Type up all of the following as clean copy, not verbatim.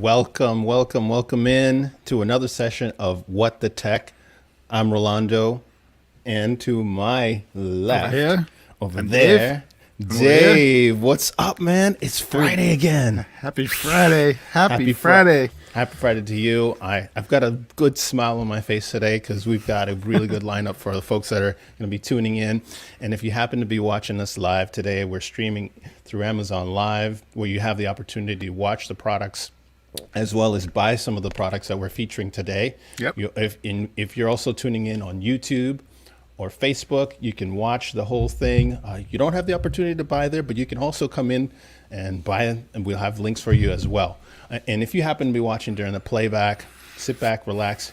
Welcome in to another session of What the Tech. I'm Rolando, and to my Over left, here, over I'm Dave. there, I'm over here. Dave. What's up, man? It's Friday again. Happy Friday. Happy Fri- Friday. Happy Friday to you. I've got a good smile on my face today because we've got a really good lineup for the folks that are going to be tuning in. And if you happen to be watching us live today, we're streaming through Amazon Live, where you have the opportunity to watch the products as well as buy some of the products that we're featuring today. Yep. If you're also tuning in on YouTube or Facebook, you can watch the whole thing. You don't have the opportunity to buy there, but you can also come in and buy it, and we'll have links for you as well. And if you happen to be watching during the playback, sit back, relax,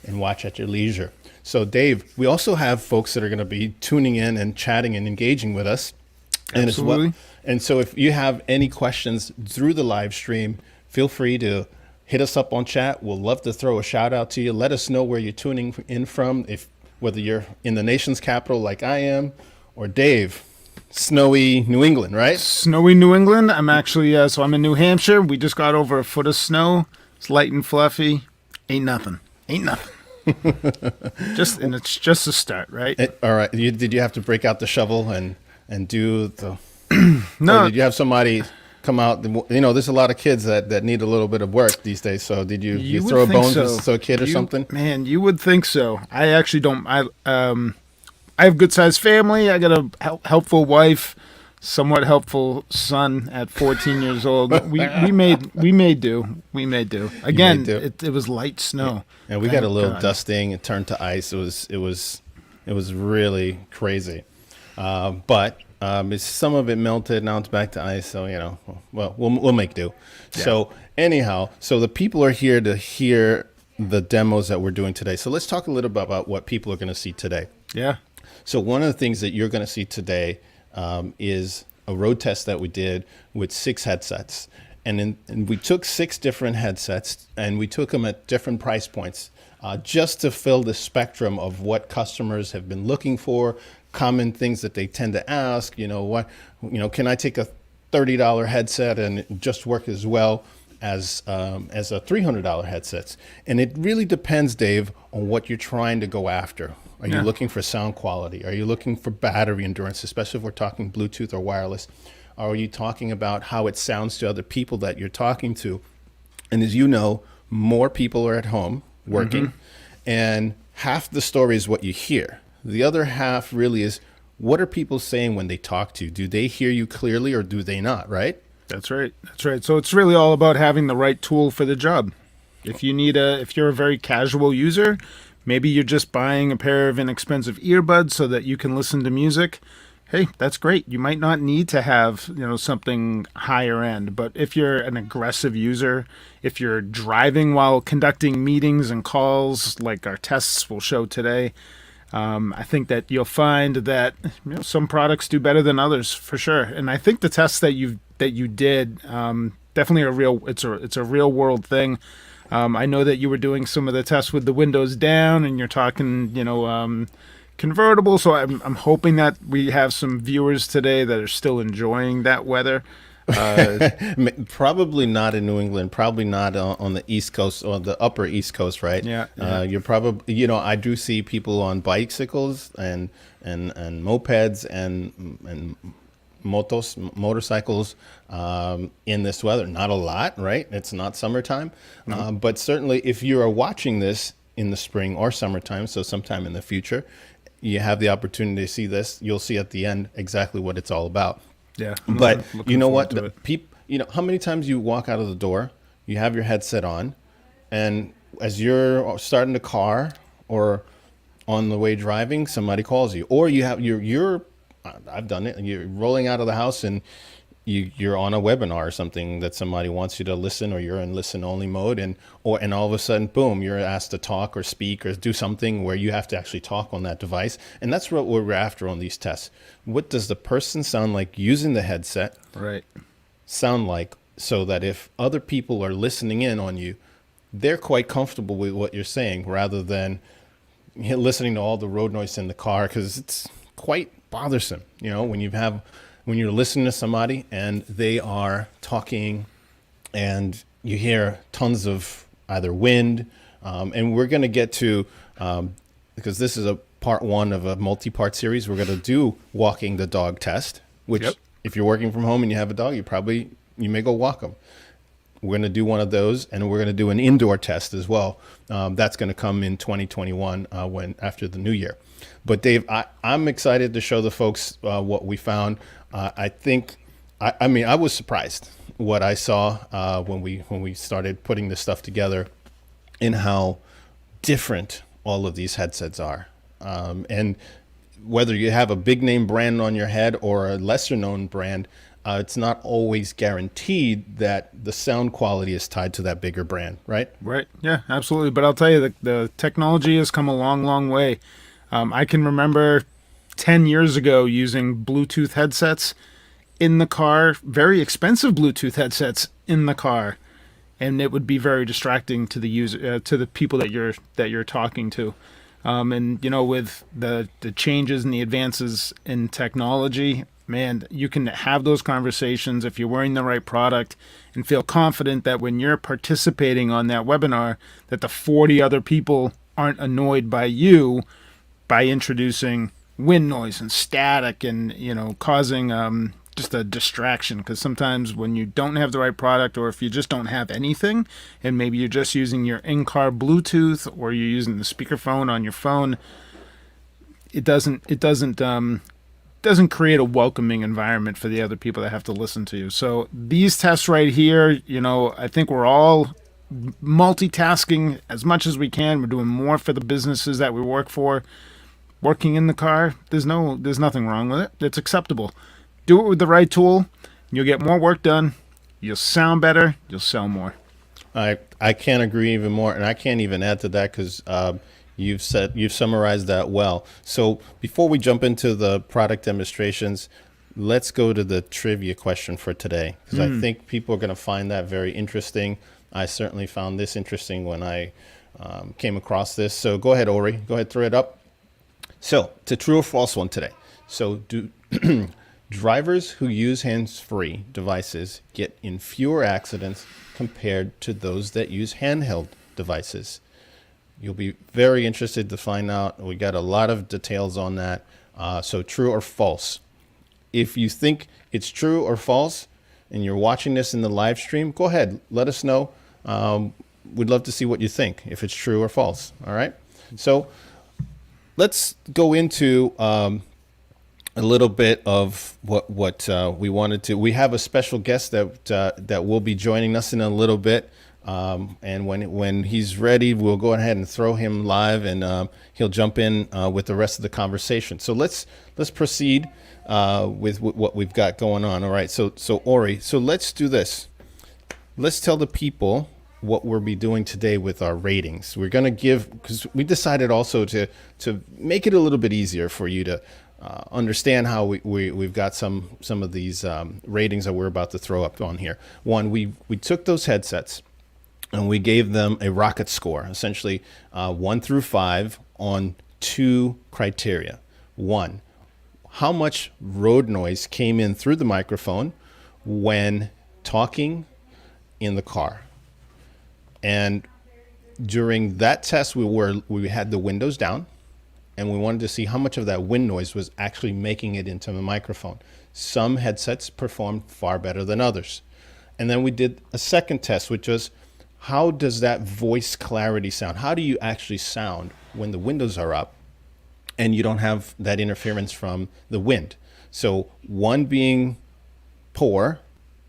and watch at your leisure. So, Dave, we also have folks that are going to be tuning in and chatting and engaging with us. And Absolutely. as well, and so if you have any questions through the live stream, feel free to hit us up on chat. We'll love to throw a shout out to you. Let us know where you're tuning in from, whether you're in the nation's capital like I am, or Dave, snowy New England, right? Snowy New England. I'm actually, so I'm in New Hampshire. We just got over a foot of snow. It's light and fluffy. Ain't nothing. And it's just a start, right? All right. Did you have to break out the shovel and do the? No. Or did you have somebody come out? There's a lot of kids that need a little bit of work these days. So did you would throw a think bone so. to a kid or something? Man, you would think so. I actually don't. I have good sized family. I got a helpful wife, somewhat helpful son at 14 years old. We made do. Again, do. it was light snow. And we got a Thank little God. dusting. It turned to ice. It was really crazy. But some of it melted. Now it's back to ice. So we'll make do. Yeah. So anyhow, the people are here to hear the demos that we're doing today. So let's talk a little bit about what people are going to see today. Yeah. So one of the things that you're going to see today is a road test that we did with 6 headsets. And we took 6 different headsets and we took them at different price points just to fill the spectrum of what customers have been looking for, common things that they tend to ask. Can I take a $30 headset and it just work as well as a $300 headset? And it really depends, Dave, on what you're trying to go after. Are you looking for sound quality? Are you looking for battery endurance, especially if we're talking Bluetooth or wireless? Are you talking about how it sounds to other people that you're talking to? And as you know, more people are at home working, and half the story is what you hear. The other half really is, what are people saying when they talk to you? Do they hear you clearly or do they not, right? That's right. So it's really all about having the right tool for the job. If you're a very casual user, maybe you're just buying a pair of inexpensive earbuds so that you can listen to music. Hey, that's great. You might not need to have, something higher end, but if you're an aggressive user, if you're driving while conducting meetings and calls like our tests will show today, I think that you'll find that some products do better than others for sure. And I think the tests that you did definitely it's a real world thing. I know that you were doing some of the tests with the windows down, and you're talking, convertible. So I'm hoping that we have some viewers today that are still enjoying that weather. Probably not in New England, probably not on the East Coast or the upper East Coast, right? Yeah. You're probably, I do see people on bicycles and mopeds and motorcycles in this weather. Not a lot, right? It's not summertime. But certainly if you are watching this in the spring or summertime, so sometime in the future, you have the opportunity to see this. You'll see at the end exactly what it's all about. Yeah. But you know what? How many times you walk out of the door, you have your headset on, and as you're starting the car or on the way driving, somebody calls you, or you have I've done it, and you're rolling out of the house and you're on a webinar or something that somebody wants you to listen, or you're in listen only mode, and all of a sudden, boom, you're asked to talk or speak or do something where you have to actually talk on that device. And that's what we're after on these tests. What does the person sound like using the headset? Right. Sound like, so that if other people are listening in on you, they're quite comfortable with what you're saying, rather than listening to all the road noise in the car, because it's quite bothersome, when you're listening to somebody and they are talking and you hear tons of either wind, and we're going to get to, because this is a part one of a multi-part series, we're going to do walking the dog test, which Yep. if you're working from home and you have a dog, you may go walk them. We're going to do one of those, and we're going to do an indoor test as well. That's going to come in 2021 after the new year. But Dave, I'm excited to show the folks what we found. I was surprised what I saw when we started putting this stuff together, and how different all of these headsets are. And whether you have a big name brand on your head or a lesser known brand, it's not always guaranteed that the sound quality is tied to that bigger brand, right? Right. Yeah, absolutely. But I'll tell you, the technology has come a long, long way. I can remember 10 years ago using Bluetooth headsets in the car, very expensive Bluetooth headsets in the car, and it would be very distracting to the user, to the people that you're talking to. And with the changes and the advances in technology, man, you can have those conversations if you're wearing the right product and feel confident that when you're participating on that webinar, that the 40 other people aren't annoyed by you by introducing wind noise and static and, causing just a distraction. Because sometimes when you don't have the right product, or if you just don't have anything, and maybe you're just using your in-car Bluetooth or you're using the speakerphone on your phone, it doesn't create a welcoming environment for the other people that have to listen to you. So these tests right here, I think we're all multitasking as much as we can. We're doing more for the businesses that we work for. Working in the car, there's nothing wrong with it. It's acceptable. Do it with the right tool. You'll get more work done. You'll sound better. You'll sell more. I can't agree even more, and I can't even add to that because you've summarized that well. So before we jump into the product demonstrations, let's go to the trivia question for today, because I think people are going to find that very interesting. I certainly found this interesting when I came across this. So go ahead, Ori. Go ahead, throw it up. So it's a true or false one today. So do drivers who use hands-free devices get in fewer accidents compared to those that use handheld devices? You'll be very interested to find out. We got a lot of details on that. So true or false? If you think it's true or false and you're watching this in the live stream, go ahead. Let us know. We'd love to see what you think, if it's true or false. All right. So let's go into a little bit of what we wanted to. We have a special guest that will be joining us in a little bit. And when he's ready, we'll go ahead and throw him live, and he'll jump in with the rest of the conversation. So let's proceed with what we've got going on. All right. So Ori, so let's do this. Let's tell the people what we'll be doing today with our ratings. We're going to give, because we decided also to make it a little bit easier for you to understand how we've got some of these ratings that we're about to throw up on here. One, we took those headsets and we gave them a rocket score, essentially 1 through 5 on 2 criteria. 1, how much road noise came in through the microphone when talking in the car. And during that test, we had the windows down, and we wanted to see how much of that wind noise was actually making it into the microphone. Some headsets performed far better than others. And then we did a second test, which was, how does that voice clarity sound? How do you actually sound when the windows are up and you don't have that interference from the wind? So 1 being poor,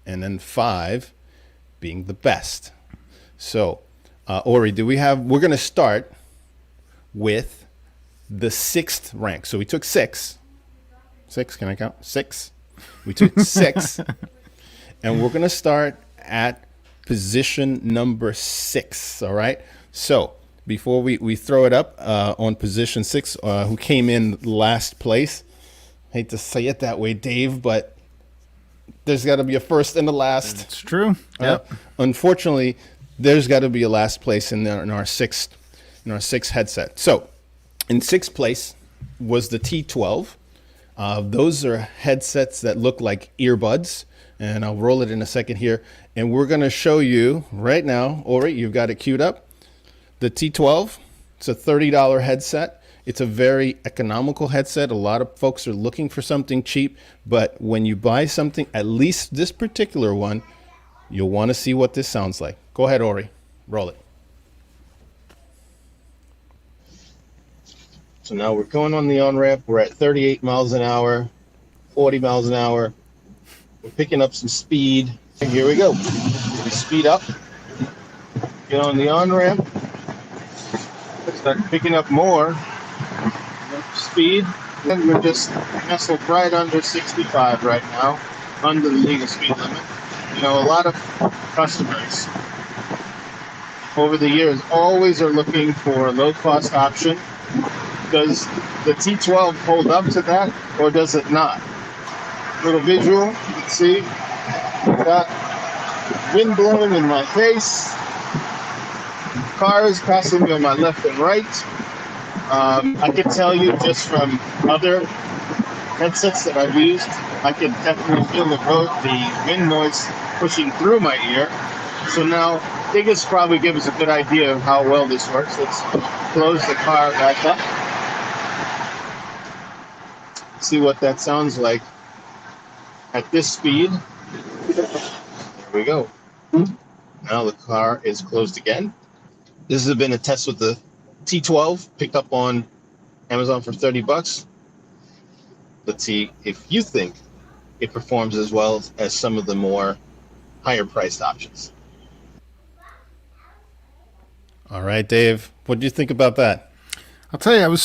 and then 5 being the best. So, Ori, we're going to start with the 6th rank. So we took 6. 6, can I count? 6. We took 6, and we're going to start at position number 6, all right? So before we throw it up on position 6, who came in last place, I hate to say it that way, Dave, but there's got to be a first and a last. It's true. Yep. Unfortunately, there's got to be a last place in our sixth headset. So in 6th place was the T12. Those are headsets that look like earbuds, and I'll roll it in a second here. And we're going to show you right now, Ori, you've got it queued up, the T12. It's a $30 headset. It's a very economical headset. A lot of folks are looking for something cheap, but when you buy something, at least this particular one, you'll want to see what this sounds like. Go ahead, Ori, roll it. So now we're going on the on-ramp. We're at 38 miles an hour, 40 miles an hour. We're picking up some speed. And here we go. We speed up, get on the on-ramp, start picking up more speed. And we're just nestled right under 65 right now, under the legal speed limit. You know, a lot of customers over the years always are looking for a low-cost option. Does the T12 hold up to that, or does it not? Little visual, you can see. Got wind blowing in my face. Cars passing me on my left and right. I can tell you just from other headsets that I've used, I can definitely feel the wind noise pushing through my ear. So now, they just probably give us a good idea of how well this works. Let's close the car back up. See what that sounds like at this speed. There we go. Now the car is closed again. This has been a test with the T12, picked up on Amazon for $30. Let's see if you think it performs as well as some of the more higher priced options. All right, Dave, what do you think about that? I'll tell you,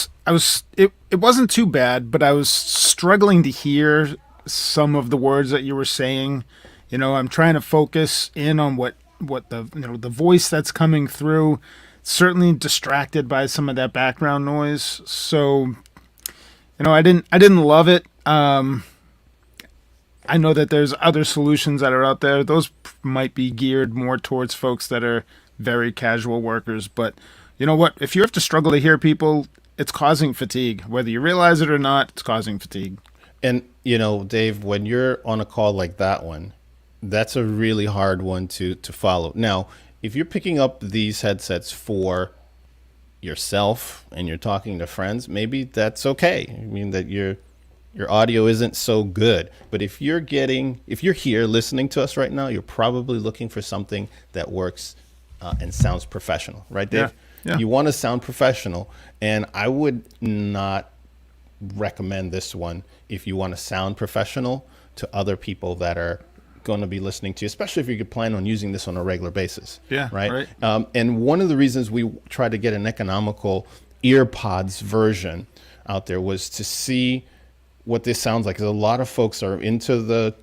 it wasn't too bad, but I was struggling to hear some of the words that you were saying. You know, I'm trying to focus in on what the voice that's coming through. Certainly distracted by some of that background noise. So, you know, I didn't love it. I know that there's other solutions that are out there. Those might be geared more towards folks that are very casual workers, but you know what? If you have to struggle to hear people, it's causing fatigue. Whether you realize it or not, it's causing fatigue. And, you know, Dave, when you're on a call like that one, that's a really hard one to follow. Now, if you're picking up these headsets for yourself and you're talking to friends, maybe that's okay. I mean, that your audio isn't so good. But if you're here listening to us right now, you're probably looking for something that works and sounds professional, right, Dave? Yeah. You want to sound professional, and I would not recommend this one if you want to sound professional to other people that are going to be listening to you, especially if you could plan on using this on a regular basis. Yeah, right. And one of the reasons we tried to get an economical EarPods version out there was to see what this sounds like. Because a lot of folks are into the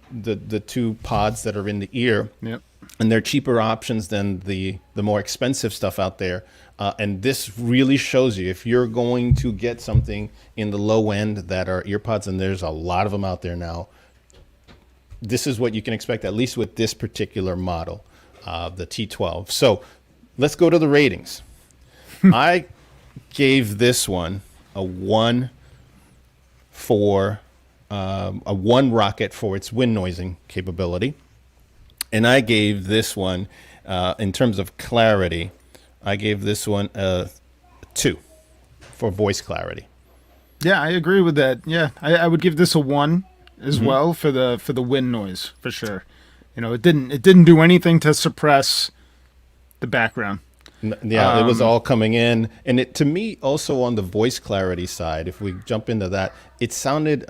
two pods that are in the ear. Yep. And they're cheaper options than the more expensive stuff out there. And this really shows you if you're going to get something in the low end that are EarPods, and there's a lot of them out there now, this is what you can expect, at least with this particular model, the T12. So let's go to the ratings. I gave this one a 1 rocket for its wind noising capability. And I gave this one, in terms of clarity, I gave this one a 2 for voice clarity. Yeah, I agree with that. Yeah, I would give this a 1 as well for the wind noise, for sure. You know, it didn't do anything to suppress the background. Yeah, it was all coming in. And it, to me, also on the voice clarity side, if we jump into that, it sounded,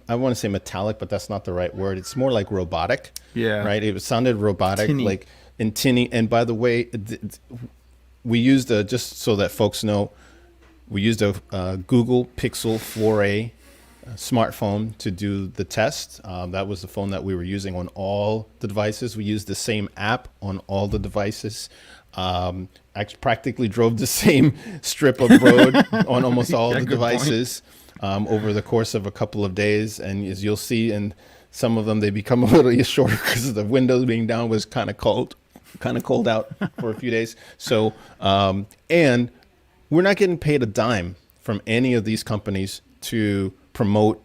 I want to say metallic, but that's not the right word. It's more like robotic. Yeah. Right? It sounded robotic, Tinny. like in tinny. And by the way, we used just so that folks know, we used a Google Pixel 4a smartphone to do the test. That was the phone that we were using on all the devices. We used the same app on all the devices. I practically drove the same strip of road on almost all the devices over the course of a couple of days. And as you'll see in some of them, they become a little shorter because the windows being down was kind of cold out for a few days. So, and we're not getting paid a dime from any of these companies to promote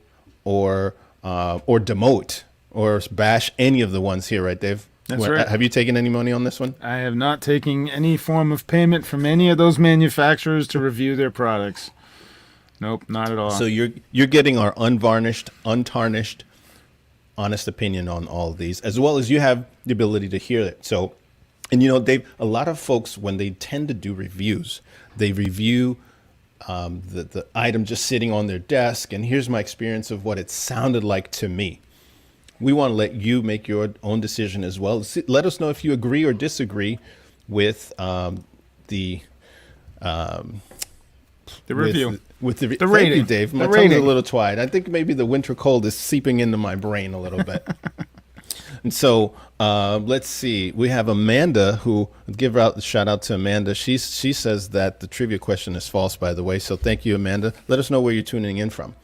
or demote or bash any of the ones here, right, Dave? That's right. Have you taken any money on this one? I have not taken any form of payment from any of those manufacturers to review their products. Nope, not at all. So you're getting our unvarnished, untarnished, honest opinion on all of these, as well as you have the ability to hear it. So, and you know, Dave, a lot of folks, when they tend to do reviews, they review the item just sitting on their desk, and here's my experience of what it sounded like to me. We want to let you make your own decision as well. Let us know if you agree or disagree with the review. With the rating. Thank you, Dave. My The tongue's a rating. little twitched. I think maybe the winter cold is seeping into my brain a little bit. And so let's see. We have Amanda, who give out the shout out to Amanda. She says that the trivia question is false, by the way. So thank you, Amanda. Let us know where you're tuning in from.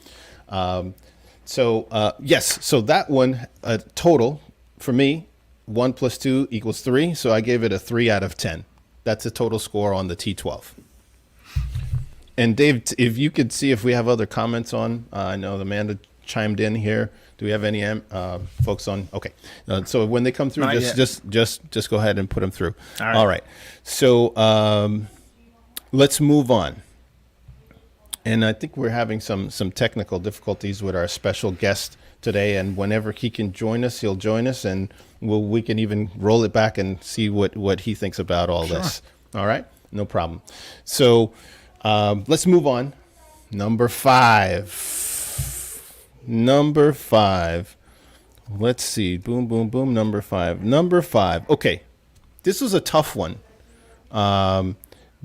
Yes, so that one total for me, 1 + 2 = 3. So I gave it a 3 out of 10. That's a total score on the T12. And Dave, if you could see if we have other comments on, I know Amanda chimed in here. Do we have any folks on? Okay, so when they come through, Not just go ahead and put them through. All right. So let's move on. And I think we're having some technical difficulties with our special guest today. And whenever he can join us, he'll join us, and we can even roll it back and see what he thinks about all this. All right, no problem. So let's move on. Number 5. Let's see. Boom, boom, boom. Number 5. Okay, this was a tough one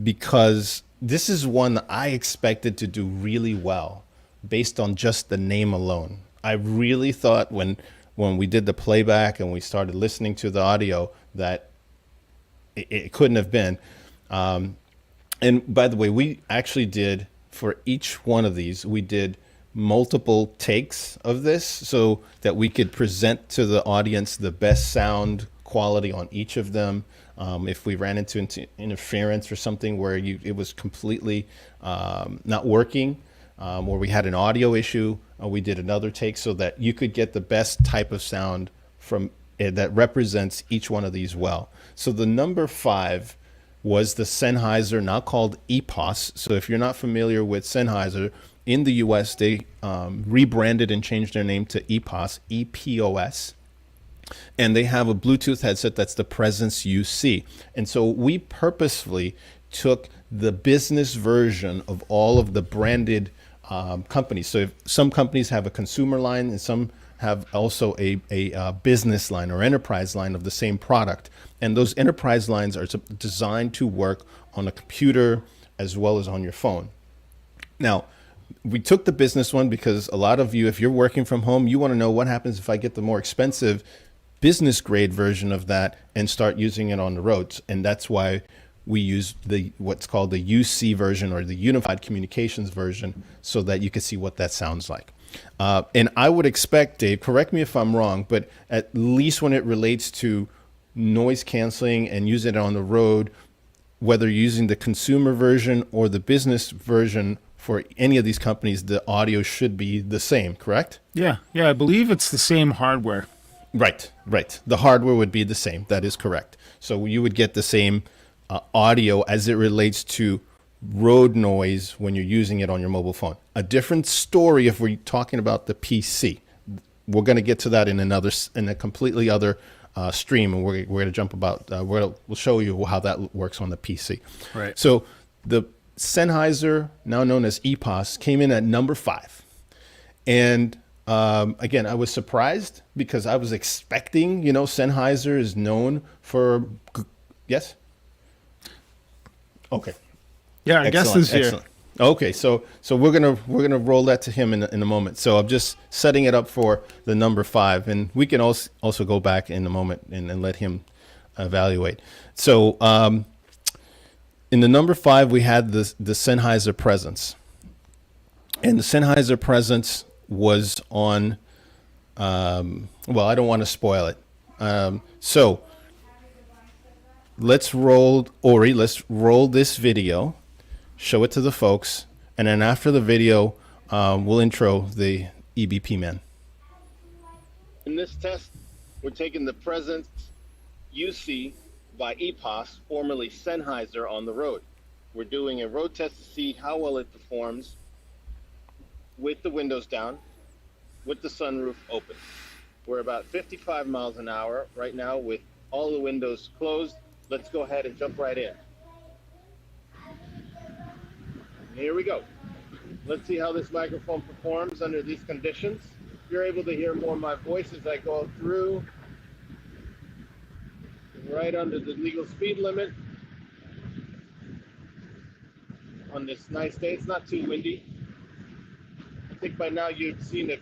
because this is one that I expected to do really well based on just the name alone. I really thought when we did the playback and we started listening to the audio that it couldn't have been. And by the way, we actually did, for each one of these, we did multiple takes of this so that we could present to the audience the best sound quality on each of them. If we ran into interference or something where it was completely not working, or we had an audio issue, we did another take so that you could get the best type of sound from that represents each one of these well. So the number 5 was the Sennheiser, now called EPOS. So if you're not familiar with Sennheiser, in the US, they rebranded and changed their name to EPOS, EPOS. And they have a Bluetooth headset that's the Presence UC. And so we purposefully took the business version of all of the branded companies. So if some companies have a consumer line and some have also a business line or enterprise line of the same product. And those enterprise lines are designed to work on a computer as well as on your phone. Now, we took the business one because a lot of you, if you're working from home, you want to know what happens if I get the more expensive business grade version of that and start using it on the roads. And that's why we use what's called the UC version, or the Unified Communications version, so that you can see what that sounds like. And I would expect, Dave, correct me if I'm wrong, but at least when it relates to noise canceling and using it on the road, whether you're using the consumer version or the business version for any of these companies, the audio should be the same, correct? Yeah, I believe it's the same hardware. Right. The hardware would be the same. That is correct. So you would get the same audio as it relates to road noise when you're using it on your mobile phone. A different story if we're talking about the PC. We're going to get to that in a completely other stream, and we're going to jump about. We'll show you how that works on the PC. Right. So the Sennheiser, now known as EPOS, came in at number 5, and again, I was surprised because I was expecting. Sennheiser is known for. Yes. Okay. Yeah, I guess this year. Excellent. Okay, so we're gonna roll that to him in a moment. So I'm just setting it up for the number 5, and we can also go back in a moment and let him evaluate. So in the number 5, we had the Sennheiser Presence, and the Sennheiser Presence was on. Well, I don't want to spoil it. So let's roll, Ori. Let's roll this video. Show it to the folks, and then after the video, we'll intro the EBPMAN. In this test, we're taking the Presence UC by EPOS, formerly Sennheiser, on the road. We're doing a road test to see how well it performs with the windows down, with the sunroof open. We're about 55 miles an hour right now with all the windows closed. Let's go ahead and jump right in. Here we go. Let's see how this microphone performs under these conditions. You're able to hear more of my voice as I go through right under the legal speed limit on this nice day. It's not too windy. I think by now you've seen if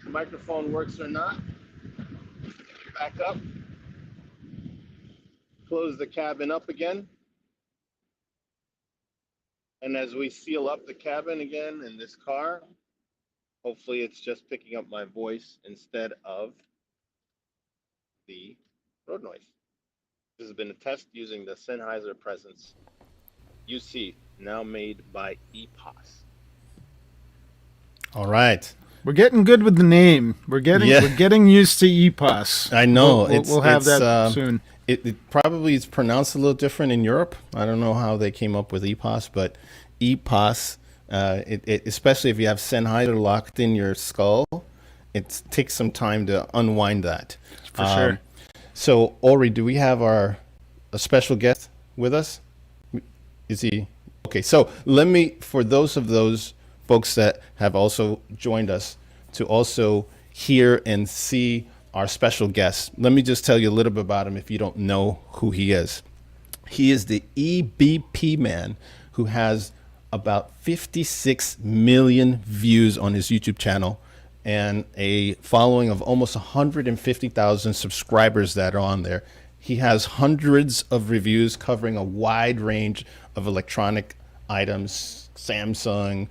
the microphone works or not. Back up. Close the cabin up again. And as we seal up the cabin again in this car, hopefully it's just picking up my voice instead of the road noise. This has been a test using the Sennheiser Presence UC, now made by EPOS. All right. We're getting good with the name. We're getting used to EPOS. I know. We'll have that soon. It probably is pronounced a little different in Europe. I don't know how they came up with EPOS, but EPOS, especially if you have Sennheiser locked in your skull, it takes some time to unwind that. For sure. So, Ori, do we have a special guest with us? Is he? Okay, so let me, for those folks that have also joined us to also hear and see our special guest, let me just tell you a little bit about him if you don't know who he is. He is the EBPMAN who has about 56 million views on his YouTube channel and a following of almost 150,000 subscribers that are on there. He has hundreds of reviews covering a wide range of electronic items, Samsung,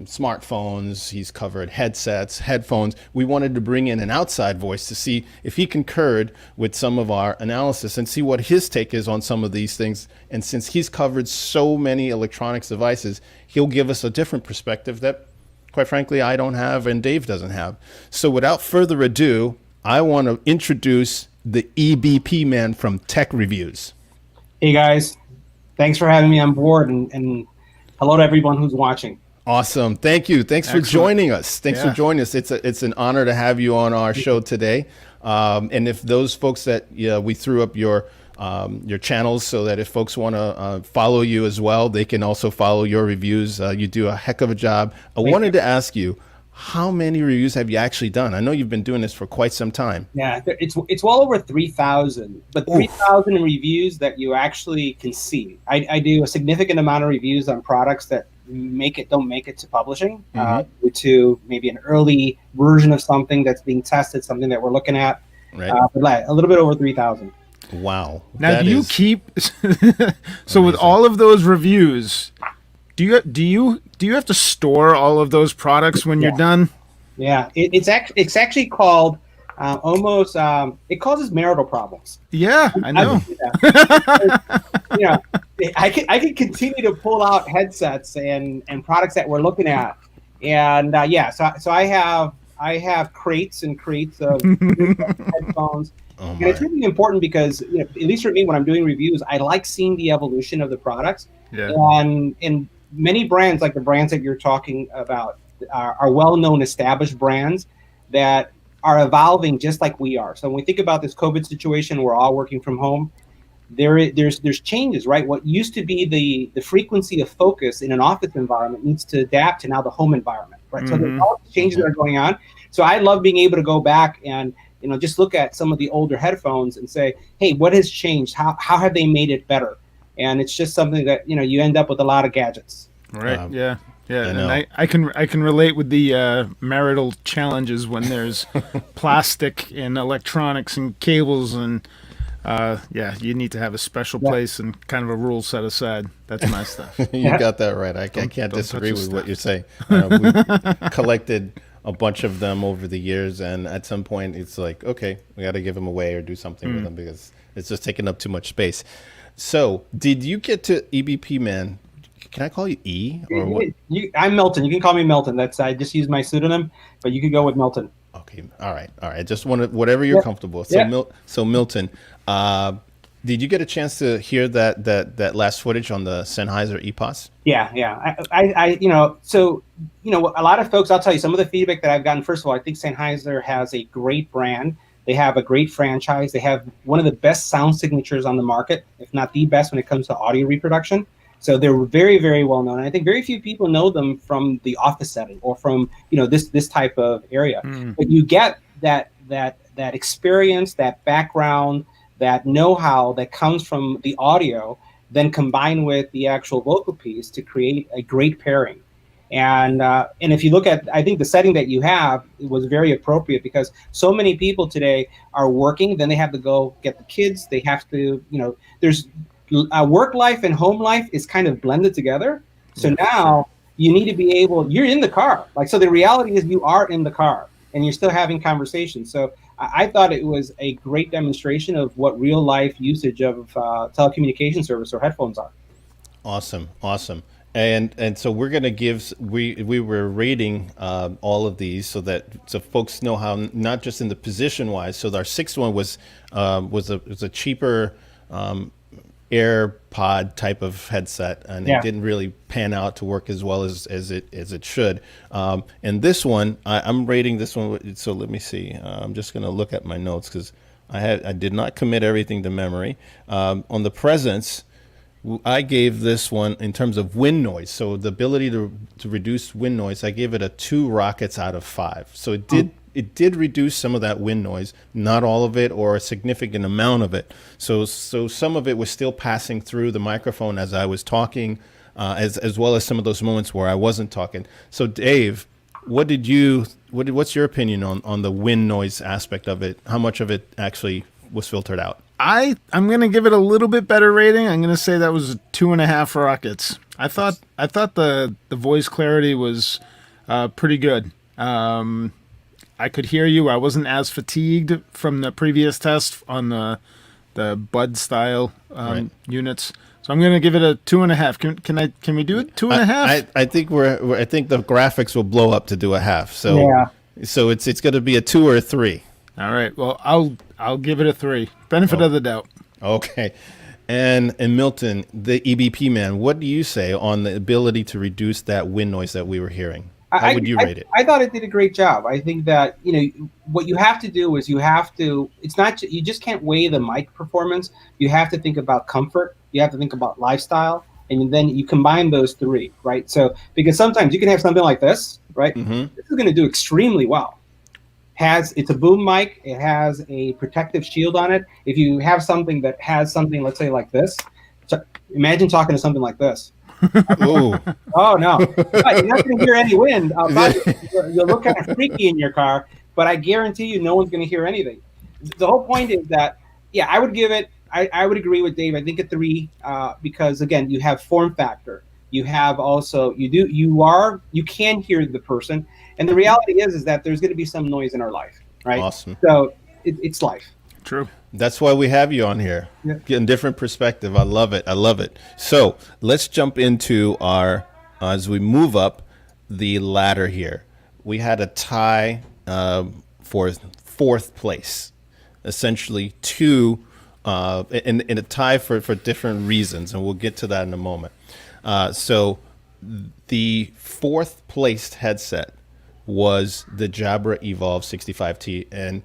smartphones. He's covered headsets, headphones. We wanted to bring in an outside voice to see if he concurred with some of our analysis and see what his take is on some of these things. And since he's covered so many electronics devices, he'll give us a different perspective that, quite frankly, I don't have and Dave doesn't have. So without further ado, I want to introduce the EBPMAN from Tech Reviews. Hey guys, thanks for having me on board, and hello to everyone who's watching. Awesome. Thank you. Thanks for joining us. Thanks for joining us. It's an honor to have you on our show today. And if those folks that we threw up your channels so that if folks want to follow you as well, they can also follow your reviews. You do a heck of a job. I wanted to ask you, how many reviews have you actually done? I know you've been doing this for quite some time. Yeah, it's well over 3,000, but 3,000 reviews that you actually can see. I do a significant amount of reviews on products that don't make it to publishing, due to maybe an early version of something that's being tested, something that we're looking at. Right. But a little bit over 3,000. Wow. Now, do you keep so with all of those reviews? Do you have to store all of those products when you're done? Yeah, it's actually called almost it causes marital problems. Yeah, I know. I can continue to pull out headsets and products that we're looking at, and so I have crates and crates of headphones. And it's really important because, at least for me, when I'm doing reviews, I like seeing the evolution of the products. Yeah. And many brands, like the brands that you're talking about, are well-known, established brands that are evolving just like we are. So when we think about this COVID situation, we're all working from home. There's changes, right? What used to be the frequency of focus in an office environment needs to adapt to now the home environment, right? So there's all these changes that are going on. So I love being able to go back and just look at some of the older headphones and say, hey, what has changed? How have they made it better? And it's just something that you end up with a lot of gadgets. Right. Yeah. And I can relate with the marital challenges when there's plastic and electronics and cables and you need to have a special place and kind of a rule set aside. That's my stuff. You got that right. I can't disagree with what you're saying. We collected a bunch of them over the years, and at some point it's like, okay, we got to give them away or do something with them because it's just taking up too much space. So did you get to EBPMAN? Can I call you E or what? I'm Milton. You can call me Milton. I just use my pseudonym, but you can go with Milton. Okay. All right. All right. Just wanted whatever you're Yep. comfortable. So, Yep. so Milton, did you get a chance to hear that last footage on the Sennheiser EPOS? Yeah, yeah. A lot of folks, I'll tell you some of the feedback that I've gotten. First of all, I think Sennheiser has a great brand. They have a great franchise. They have one of the best sound signatures on the market, if not the best when it comes to audio reproduction. So they're very, very well known. And I think very few people know them from the office setting or from, this type of area. But you get that experience, that background, that know-how that comes from the audio, then combined with the actual vocal piece to create a great pairing. And if you look at, I think the setting that you have was very appropriate because so many people today are working, then they have to go get the kids. They have to, there's work life and home life is kind of blended together. So now you need to be able, you're in the car. So the reality is you are in the car and you're still having conversations. So I thought it was a great demonstration of what real life usage of telecommunication service or headphones are. Awesome. Awesome. And so we're going to give, we were rating all of these so folks know how, not just in the position wise. So our sixth one was a cheaper AirPod type of headset, and it didn't really pan out to work as well as it should. And this one, I'm rating this one. So let me see. I'm just going to look at my notes because I did not commit everything to memory. On the Presence, I gave this one in terms of wind noise. So the ability to reduce wind noise, I gave it a 2 rockets out of 5. So it did reduce some of that wind noise, not all of it or a significant amount of it. So some of it was still passing through the microphone as I was talking, as well as some of those moments where I wasn't talking. So Dave, what's your opinion on the wind noise aspect of it? How much of it actually was filtered out? I'm going to give it a little bit better rating. I'm going to say that was 2.5 rockets. I thought the voice clarity was pretty good. I could hear you. I wasn't as fatigued from the previous test on the Bud style units. So I'm going to give it a 2.5. Can we do it 2.5? I think I think the graphics will blow up to do a half. So so it's going to be a 2 or a 3. All right. Well, I'll give it a 3. Benefit of the doubt. Okay. And Milton, the EBPMAN, what do you say on the ability to reduce that wind noise that we were hearing? How would you rate it? I thought it did a great job. I think that, what you have to do is it's not, you just can't weigh the mic performance. You have to think about comfort. You have to think about lifestyle. And then you combine those 3, right? So, because sometimes you can have something like this, right? Mm-hmm. This is going to do extremely well. It's a boom mic. It has a protective shield on it. If you have something that has something, let's say like this, so imagine talking to something like this. Oh no! But you're not going to hear any wind. You'll look kind of freaky in your car, but I guarantee you, no one's going to hear anything. The whole point is that, I would give it. I would agree with Dave. I think a 3 because again, you have form factor. You have also you can hear the person, and the reality is that there's going to be some noise in our life, right? Awesome. So it's life. True. That's why we have you on here. Yeah. Getting different perspective. I love it. So let's jump into as we move up the ladder here. We had a tie for 4th place, essentially 2, in a tie for different reasons, and we'll get to that in a moment. So the 4th placed headset was the Jabra Evolve 65T, and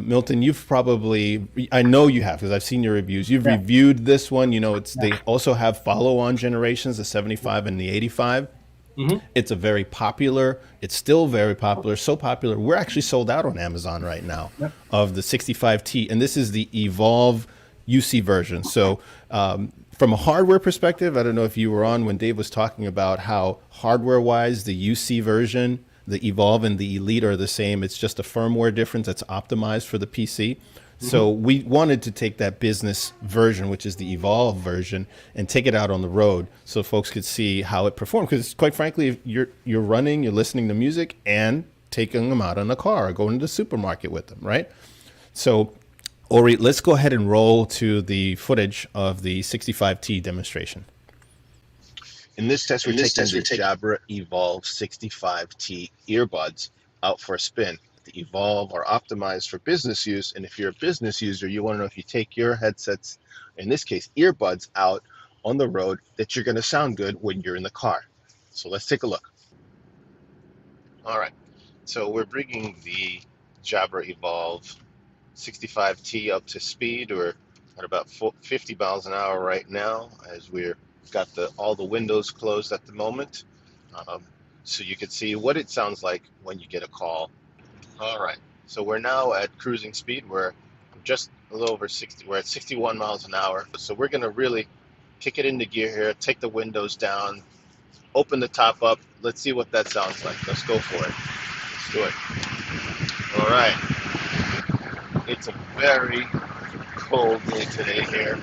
Milton, I know you have because I've seen your reviews. You've reviewed this one. They also have follow-on generations, the 75 and the 85. Mm-hmm. It's it's still very popular, so popular. We're actually sold out on Amazon right now of the 65T, and this is the Evolve UC version. So from a hardware perspective, I don't know if you were on when Dave was talking about how hardware-wise the UC version, the Evolve and the Elite are the same. It's just a firmware difference that's optimized for the PC. Mm-hmm. So we wanted to take that business version, which is the Evolve version, and take it out on the road so folks could see how it performed. Because quite frankly, if you're running, you're listening to music and taking them out in the car or going to the supermarket with them, right? So Ori, let's go ahead and roll to the footage of the 65T demonstration. In this test, we're taking the Jabra Evolve 65T earbuds out for a spin. The Evolve are optimized for business use, and if you're a business user, you want to know if you take your headsets, in this case earbuds, out on the road, that you're going to sound good when you're in the car. So let's take a look. All right, so we're bringing the Jabra Evolve 65T up to speed. We're at about 50 miles an hour right now, as we're got all the windows closed at the moment, so you can see what it sounds like when you get a call. All right, so we're now at cruising speed. We're just a little over 60. We're at 61 miles an hour. So we're going to really kick it into gear here, take the windows down, open the top up. Let's see what that sounds like. Let's go for it. Let's do it. All right. It's a very cold day today here.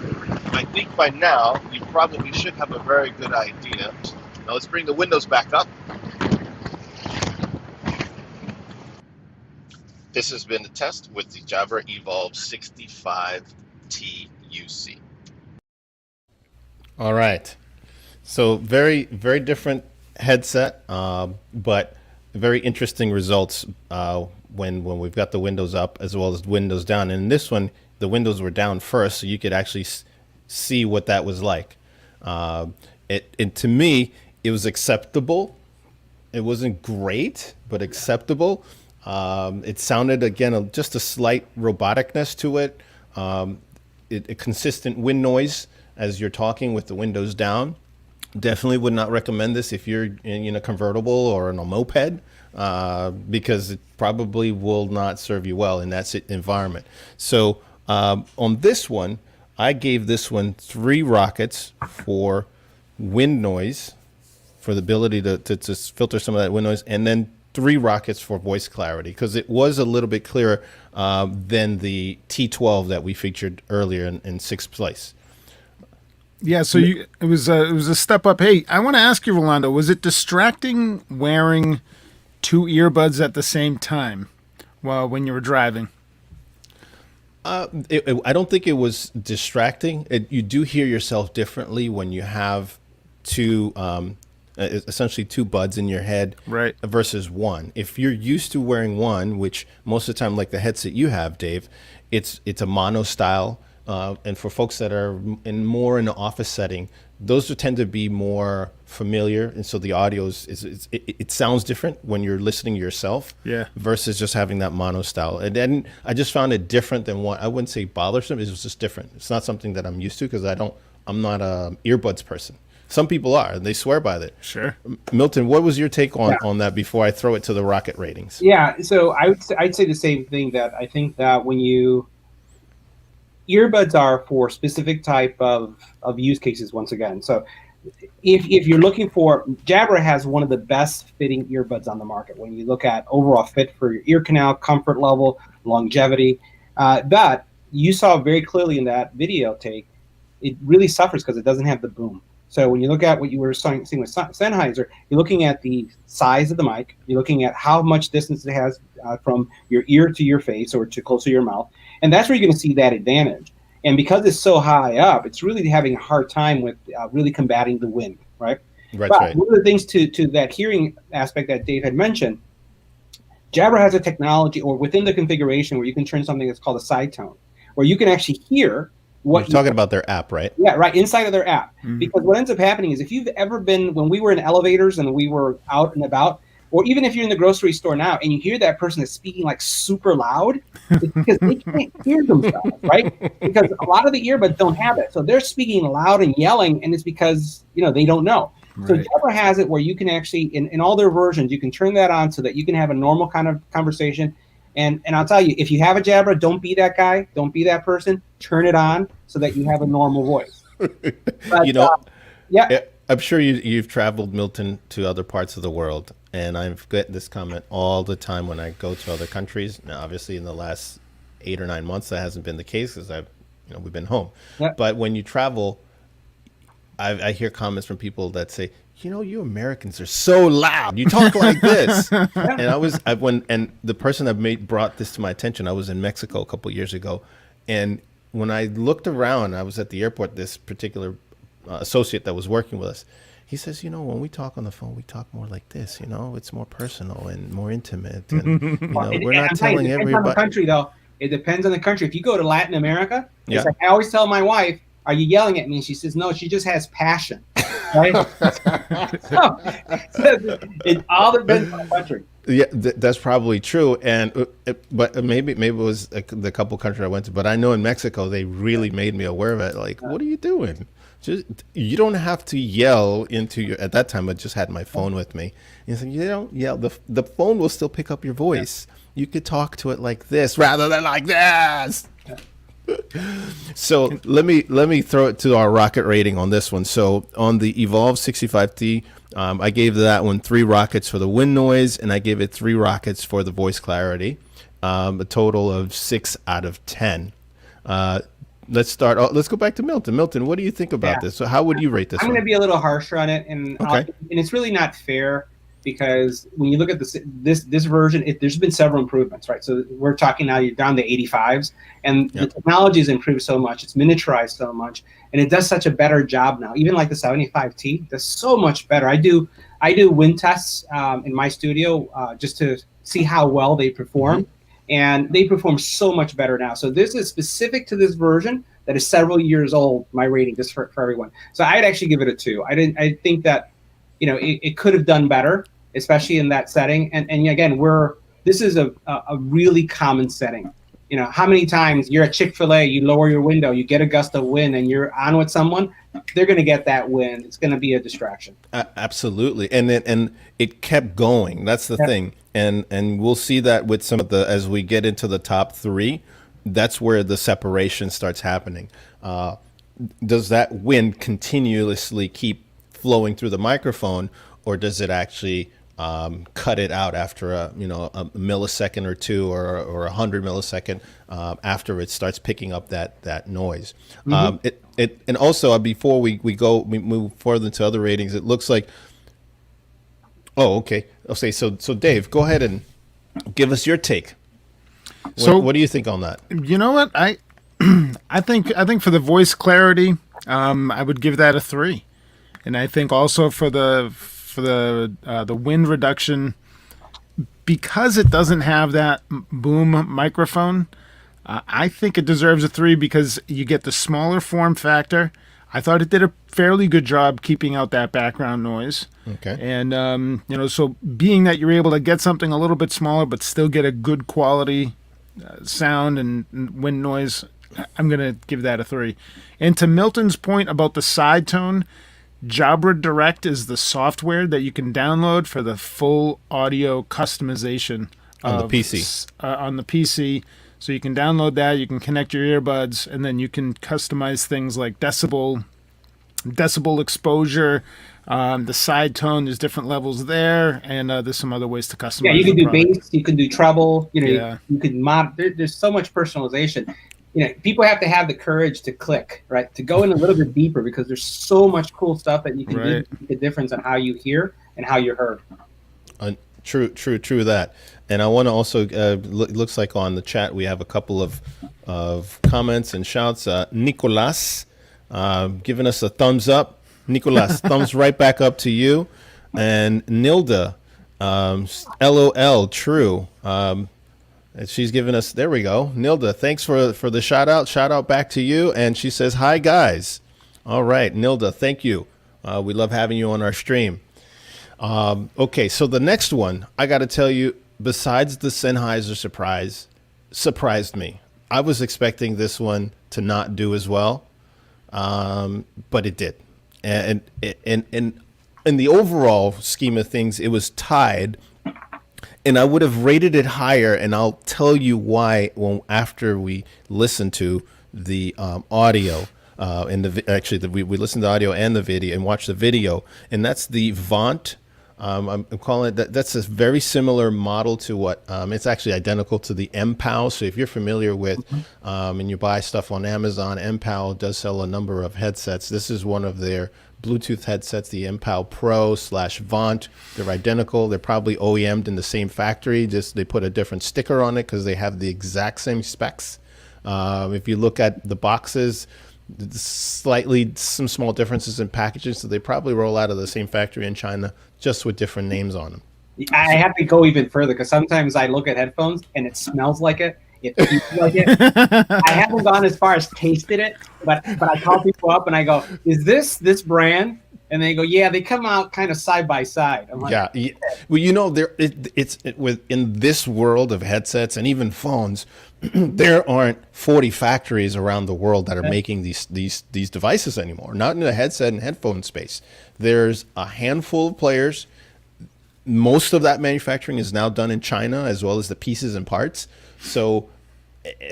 I think by now you probably should have a very good idea. Now let's bring the windows back up. This has been the test with the Jabra Evolve 65T UC. All right. So very, very different headset, but very interesting results when we've got the windows up as well as windows down. And in this one, the windows were down first, so you could actually see what that was like. And to me, it was acceptable. It wasn't great, but acceptable. It sounded, again, just a slight roboticness to it. A consistent wind noise as you're talking with the windows down. Definitely would not recommend this if you're in a convertible or in a moped, because it probably will not serve you well in that environment. So on this one, I gave this one 3 rockets for wind noise, for the ability to filter some of that wind noise, and then 3 rockets for voice clarity, because it was a little bit clearer than the T12 that we featured earlier in 6th place. Yeah, so it was a step up. Hey, I want to ask you, Rolando, was it distracting wearing 2 earbuds at the same time when you were driving? I don't think it was distracting. You do hear yourself differently when you have essentially 2 buds in your head, right, versus 1. If you're used to wearing 1, which most of the time, like the headset you have, Dave, it's a mono style. And for folks that are more in the office setting, those tend to be more familiar, and so the audio it sounds different when you're listening to yourself, versus just having that mono style. And then I just found it different than what I wouldn't say bothersome. It was just different. It's not something that I'm used to, because I'm not a earbuds person. Some people are, and they swear by that. Sure. Milton, what was your take on that before I throw it to the rocket ratings? Yeah, so I'd say the same thing, that I think that earbuds are for specific type of use cases, once again. So if you're looking for, Jabra has one of the best fitting earbuds on the market when you look at overall fit for your ear canal, comfort level, longevity. But you saw very clearly in that video take, it really suffers because it doesn't have the boom. So when you look at what you were seeing with Sennheiser, you're looking at the size of the mic, you're looking at how much distance it has from your ear to your face or to close to your mouth, and that's where you're going to see that advantage. And because it's so high up, it's really having a hard time with really combating the wind, right? Right. But one of the things to that hearing aspect that Dave had mentioned, Jabra has a technology, or within the configuration, where you can turn something that's called a side tone, where you can actually hear what you're talking about their app, right? Yeah, right, inside of their app. Mm-hmm. Because what ends up happening is, if you've ever been, when we were in elevators and we were out and about, or even if you're in the grocery store now and you hear that person is speaking like super loud, it's because they can't hear themselves, right? Because a lot of the earbuds don't have it. So they're speaking loud and yelling, and it's because, they don't know. Right. So Jabra has it where you can actually, in all their versions, you can turn that on so that you can have a normal kind of conversation. And I'll tell you, if you have a Jabra, don't be that guy. Don't be that person. Turn it on so that you have a normal voice. But, yeah. I'm sure you've traveled, Milton, to other parts of the world, and I've got this comment all the time when I go to other countries. Now, obviously, in the last 8 or 9 months, that hasn't been the case, because we've been home. Yep. But when you travel, I hear comments from people that say, you Americans are so loud. You talk like this. And the person that brought this to my attention, I was in Mexico a couple of years ago, and when I looked around, I was at the airport. This particular associate that was working with us, he says, when we talk on the phone, we talk more like this. It's more personal and more intimate, and we're not I'm telling telling you, it depends on the everybody. country, though. It depends on the country. If you go to Latin America, Yeah. it's like I always tell my wife, "Are you yelling at me?" And she says, "No, she just has passion." Right? So it all depends on the country. Yeah, that's probably true, and but maybe it was the couple countries I went to. But I know in Mexico they really made me aware of it. Like, what are you doing? Just you don't have to yell into your. At that time, I just had my phone with me. And so you don't yell. The phone will still pick up your voice. You could talk to it like this rather than like this. So let me throw it to our rocket rating on this one. So on the Evolve 65T, I gave that one 3 rockets for the wind noise, and I gave it 3 rockets for the voice clarity. A total of 6 out of 10. Let's start. Let's go back to Milton. Milton, what do you think about this? So how would you rate this? I'm going to be a little harsher on it, and it's really not fair because when you look at this version, there's been several improvements, right? So we're talking now you're down to 85s, and the technology has improved so much, it's miniaturized so much, and it does such a better job now. Even like the 75T does so much better. I do wind tests in my studio just to see how well they perform. And they perform so much better now. So this is specific to this version that is several years old, my rating, just for everyone. So I'd actually give it a 2. I think that, it could have done better, especially in that setting. And again, this is a really common setting. How many times you're at Chick-fil-A, you lower your window, you get a gust of wind, and you're on with someone, they're going to get that wind. It's going to be a distraction. Absolutely. And it kept going. That's the thing. And we'll see that with some of as we get into the top 3, that's where the separation starts happening. Does that wind continuously keep flowing through the microphone, or does it actually cut it out after a millisecond or 2 or 100 millisecond after it starts picking up that noise? And also before we move further into other ratings, it looks like. Oh, okay. Okay, so Dave, go ahead and give us your take. What do you think on that? You know what? I think for the voice clarity, I would give that a 3, and I think also for the wind reduction, because it doesn't have that boom microphone, I think it deserves a 3 because you get the smaller form factor. I thought it did a fairly good job keeping out that background noise. Okay. And, so being that you're able to get something a little bit smaller but still get a good quality sound and wind noise, I'm going to give that a 3. And to Milton's point about the side tone, Jabra Direct is the software that you can download for the full audio customization on the PC. On the PC. So you can download that, you can connect your earbuds, and then you can customize things like decibel exposure, the side tone. There's different levels there, and there's some other ways to customize. Yeah, you can do bass, you can do treble. Yeah. You can mod. There's so much personalization. People have to have the courage to click, right? To go in a little bit deeper because there's so much cool stuff that you can do to make the difference on how you hear and how you're heard. True that. And I want to also, looks like on the chat we have a couple of comments and shouts. Nicolas giving us a thumbs up. Nicolas, thumbs right back up to you. And Nilda, LOL, true. She's giving us, there we go. Nilda, thanks for the shout out. Shout out back to you. And she says, hi, guys. All right, Nilda, thank you. We love having you on our stream. Okay, so the next one, I got to tell you, besides the Sennheiser surprised me. I was expecting this one to not do as well, but it did. And in the overall scheme of things, it was tied. And I would have rated it higher, and I'll tell you why after we listen to the audio. We listened to the audio and the video and watched the video, and that's the Vont. I'm calling it that's a very similar model to what it's actually identical to the MPOW. So if you're familiar with and you buy stuff on Amazon, MPOW does sell a number of headsets. This is one of their Bluetooth headsets, the MPOW Pro / Vont. They're identical. They're probably OEM'd in the same factory. Just they put a different sticker on it because they have the exact same specs. If you look at the boxes, slightly some small differences in packaging, so they probably roll out of the same factory in China, just with different names on them. I have to go even further because sometimes I look at headphones and it smells like it. It feels like it. I haven't gone as far as tasted it, but I call people up and I go, "Is this brand?" And they go, "Yeah." They come out kind of side by side. I'm like, Yeah. Well, in this world of headsets and even phones, there aren't 40 factories around the world that are making these devices anymore. Not in the headset and headphone space. There's a handful of players. Most of that manufacturing is now done in China, as well as the pieces and parts. So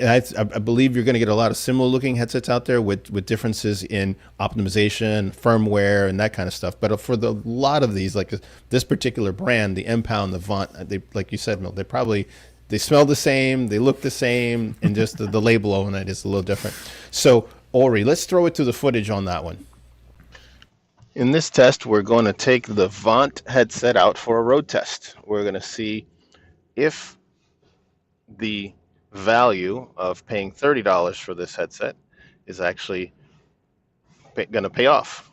I believe you're going to get a lot of similar looking headsets out there with differences in optimization, firmware, and that kind of stuff. But for the lot of these, like this particular brand, the EPOS and the Vont, they, like you said, Milt, they smell the same, they look the same, and just the label on it is a little different. So Ori, let's throw it to the footage on that one. In this test, we're going to take the Vont headset out for a road test. We're going to see if the value of paying $30 for this headset is actually going to pay off.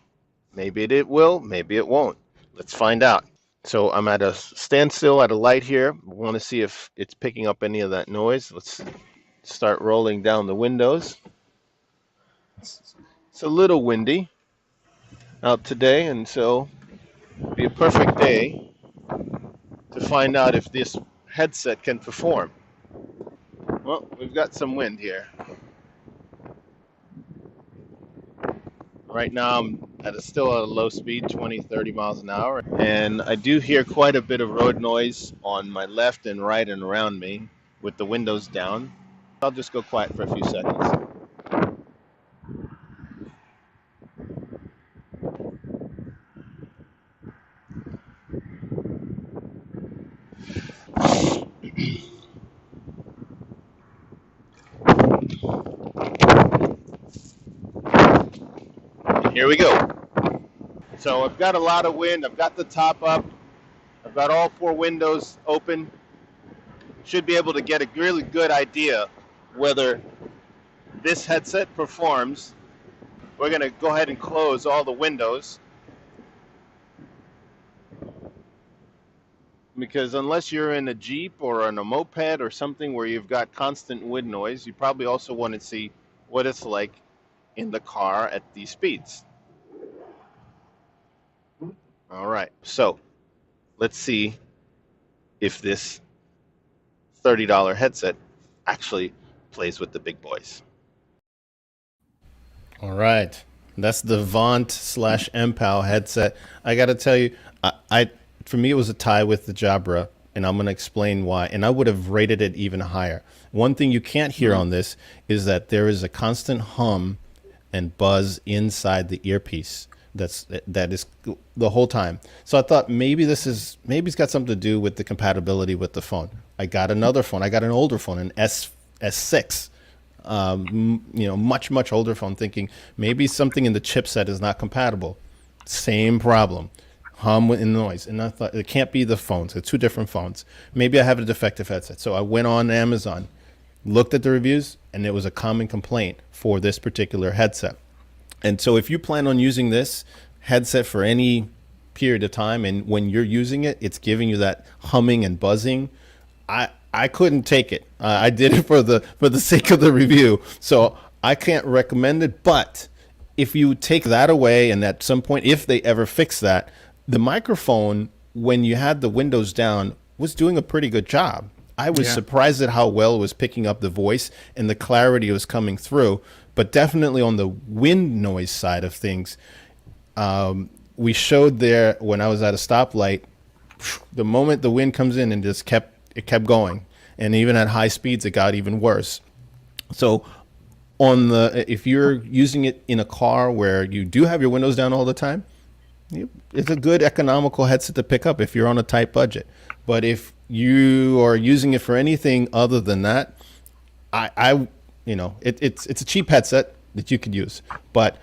Maybe it will, maybe it won't. Let's find out. So I'm at a standstill at a light here. I want to see if it's picking up any of that noise. Let's start rolling down the windows. It's a little windy out today, and so it'll be a perfect day to find out if this headset can perform. Well, we've got some wind here. Right now I'm still at a low speed, 20, 30 miles an hour. And I do hear quite a bit of road noise on my left and right and around me with the windows down. I'll just go quiet for a few seconds. Here we go. So I've got a lot of wind. I've got the top up. I've got all 4 windows open. Should be able to get a really good idea whether this headset performs. We're going to go ahead and close all the windows, because unless you're in a Jeep or in a moped or something where you've got constant wind noise, you probably also want to see what it's like in the car at these speeds. All right, so let's see if this $30 headset actually plays with the big boys. All right, that's the Vont / EPOS headset. I got to tell you, for me it was a tie with the Jabra, and I'm going to explain why. And I would have rated it even higher. One thing you can't hear on this is that there is a constant hum and buzz inside the earpiece. That is the whole time. So I thought maybe it's got something to do with the compatibility with the phone. I got another phone. I got an older phone, an S6. Much older phone, thinking maybe something in the chipset is not compatible. Same problem, hum and noise. And I thought it can't be the phones. It's 2 different phones. Maybe I have a defective headset. So I went on Amazon, looked at the reviews, and it was a common complaint for this particular headset. And so if you plan on using this headset for any period of time, and when you're using it, it's giving you that humming and buzzing, I couldn't take it. I did it for the sake of the review. So I can't recommend it. But if you take that away, and at some point, if they ever fix that, the microphone, when you had the windows down, was doing a pretty good job. I was surprised at how well it was picking up the voice and the clarity was coming through. But definitely on the wind noise side of things, we showed there when I was at a stoplight, the moment the wind comes in, and just kept going. And even at high speeds, it got even worse. So if you're using it in a car where you do have your windows down all the time, it's a good economical headset to pick up if you're on a tight budget. But if you are using it for anything other than that, it's a cheap headset that you could use. But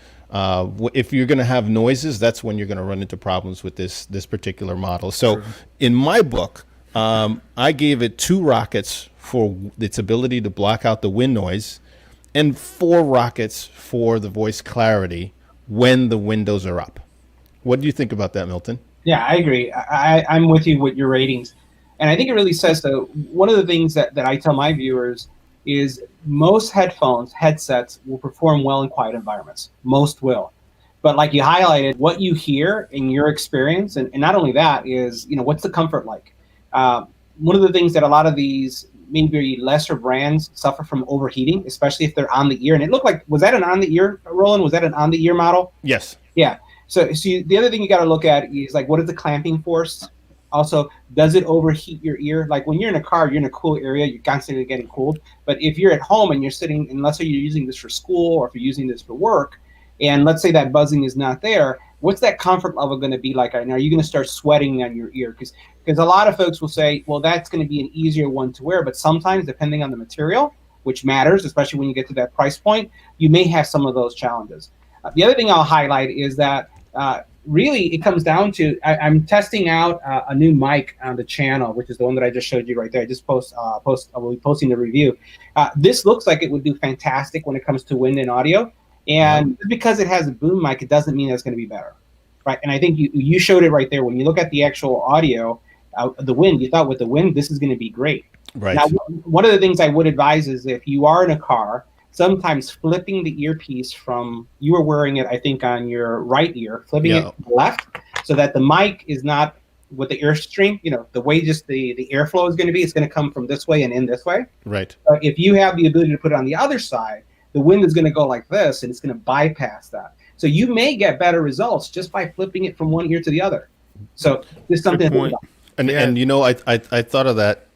if you're going to have noises, that's when you're going to run into problems with this particular model. So in my book, I gave it 2 rockets for its ability to block out the wind noise, and 4 rockets for the voice clarity when the windows are up. What do you think about that, Milton? Yeah, I agree. I'm with you with your ratings. And I think it really says that one of the things that I tell my viewers is most headsets will perform well in quiet environments. Most will. But like you highlighted, what you hear in your experience, and not only that, is, what's the comfort like? One of the things that a lot of these maybe lesser brands suffer from overheating, especially if they're on the ear. And it looked like, was that an on the ear, Roland? Was that an on the ear model? Yes. Yeah. So the other thing you got to look at is like, what is the clamping force? Also, does it overheat your ear? Like when you're in a car, you're in a cool area, you're constantly getting cooled. But if you're at home and you're sitting, and let's say you're using this for school or if you're using this for work, and let's say that buzzing is not there, what's that comfort level going to be like? Are you going to start sweating on your ear? Because a lot of folks will say, well, that's going to be an easier one to wear. But sometimes, depending on the material, which matters, especially when you get to that price point, you may have some of those challenges. The other thing I'll highlight is that really it comes down to, I'm testing out a new mic on the channel, which is the one that I just showed you right there. I just will be posting the review. This looks like it would do fantastic when it comes to wind and audio. And because it has a boom mic, it doesn't mean it's going to be better, right? And I think you showed it right there. When you look at the actual audio, the wind, you thought with the wind, this is going to be great. Right. Now, one of the things I would advise is if you are in a car, sometimes flipping the earpiece from, you were wearing it, I think, on your right ear, flipping it to the left so that the mic is not with the airstream, the way just the airflow is going to be, it's going to come from this way and in this way. Right. If you have the ability to put it on the other side, the wind is going to go like this and it's going to bypass that. So you may get better results just by flipping it from one ear to the other. So there's something to think about. And I thought of that,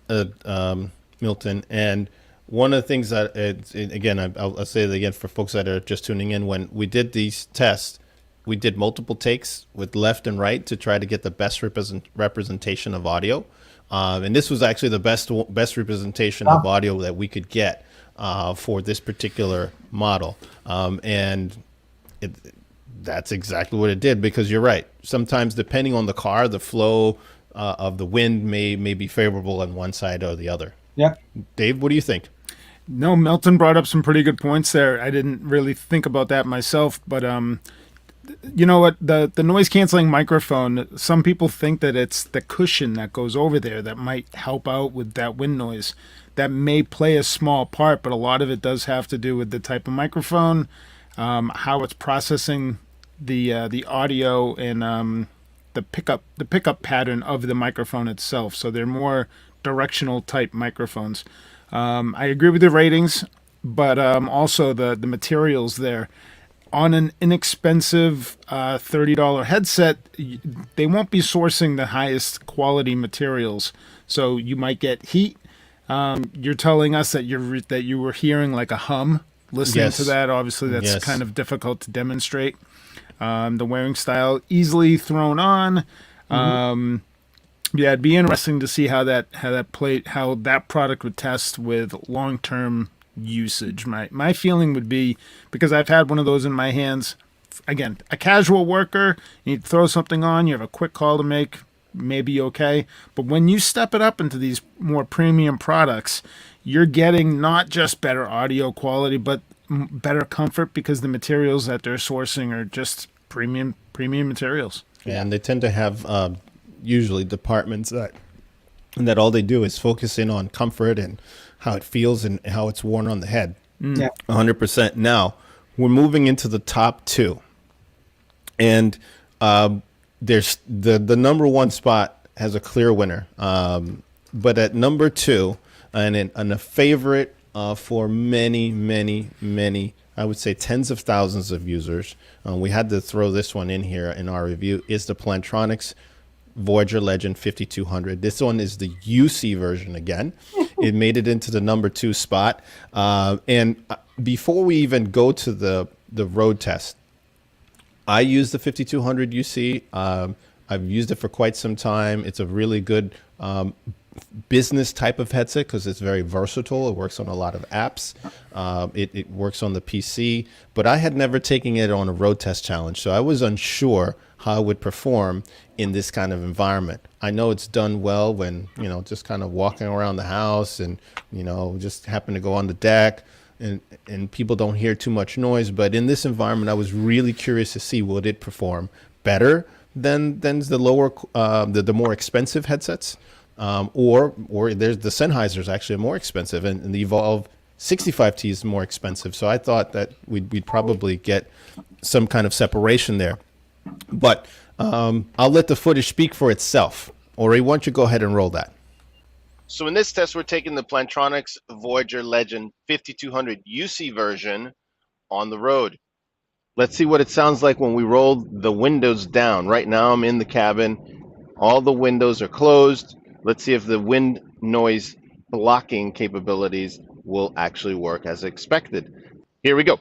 Milton, and one of the things that, I'll say it again for folks that are just tuning in, when we did these tests, we did multiple takes with left and right to try to get the best representation of audio. And this was actually the best representation of audio that we could get for this particular model. And that's exactly what it did, because you're right. Sometimes depending on the car, the flow of the wind may be favorable on one side or the other. Yeah. Dave, what do you think? No, Milton brought up some pretty good points there. I didn't really think about that myself, but you know what? The noise canceling microphone, some people think that it's the cushion that goes over there that might help out with that wind noise. That may play a small part, but a lot of it does have to do with the type of microphone, how it's processing the audio, and the pickup pattern of the microphone itself. So they're more directional type microphones. I agree with the ratings, but also the materials there. On an inexpensive $30 headset, they won't be sourcing the highest quality materials, so you might get heat. You're telling us that you were hearing like a hum listening to that. Obviously, that's kind of difficult to demonstrate. The wearing style, easily thrown on. It'd be interesting to see how that product would test with long-term usage. My feeling would be, because I've had one of those in my hands, again, a casual worker, you throw something on, you have a quick call to make, maybe okay. But when you step it up into these more premium products, you're getting not just better audio quality, but better comfort, because the materials that they're sourcing are just premium materials. Yeah, and they tend to have usually departments that all they do is focus in on comfort and how it feels and how it's worn on the head. Yeah, 100%. Now we're moving into the top two, and there's the number one spot has a clear winner, but at number two, and a favorite for many, I would say tens of thousands of users, we had to throw this one in here in our review, is the Plantronics Voyager Legend 5200. This one is the UC version again. It made it into the number two spot. And before we even go to the road test, I use the 5200 UC. I've used it for quite some time. It's a really good business type of headset because it's very versatile. It works on a lot of apps. It works on the PC, but I had never taken it on a road test challenge, so I was unsure how it would perform in this kind of environment. I know it's done well when, just kind of walking around the house and, just happen to go on the deck, and people don't hear too much noise. But in this environment, I was really curious to see, would it perform better than the lower, the more expensive headsets, or there's the Sennheiser's actually more expensive, and the Evolve 65T is more expensive. So I thought that we'd probably get some kind of separation there. But I'll let the footage speak for itself. Ori, why don't you go ahead and roll that? So in this test, we're taking the Plantronics Voyager Legend 5200 UC version on the road. Let's see what it sounds like when we roll the windows down. Right now I'm in the cabin. All the windows are closed. Let's see if the wind noise blocking capabilities will actually work as expected. Here we go.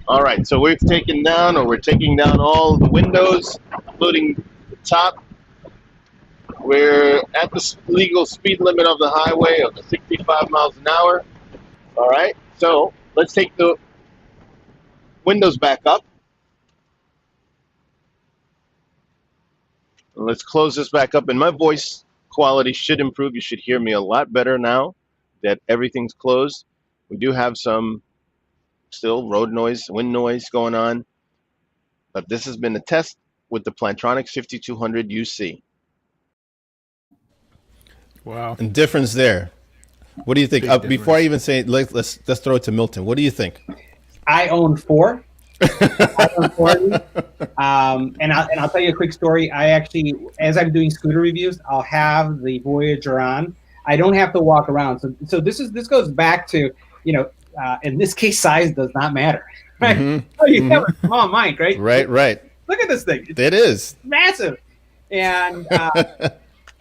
All right, so we're taking down all the windows, including the top. We're at the legal speed limit of the highway of 65 miles an hour. All right, so let's take the windows back up. And let's close this back up, and my voice quality should improve. You should hear me a lot better now that everything's closed. We do have some still road noise, wind noise going on, but this has been a test with the Plantronics 5200 UC. Wow. And difference there. What do you think? Before I even say it, let's throw it to Milton. What do you think? I own four. And I'll tell you a quick story. I actually, as I'm doing scooter reviews, I'll have the Voyager on. I don't have to walk around. So this goes back to, in this case, size does not matter. Right? Mm-hmm. Oh, you have a small mic, right? Right. Look at this thing. It is massive. And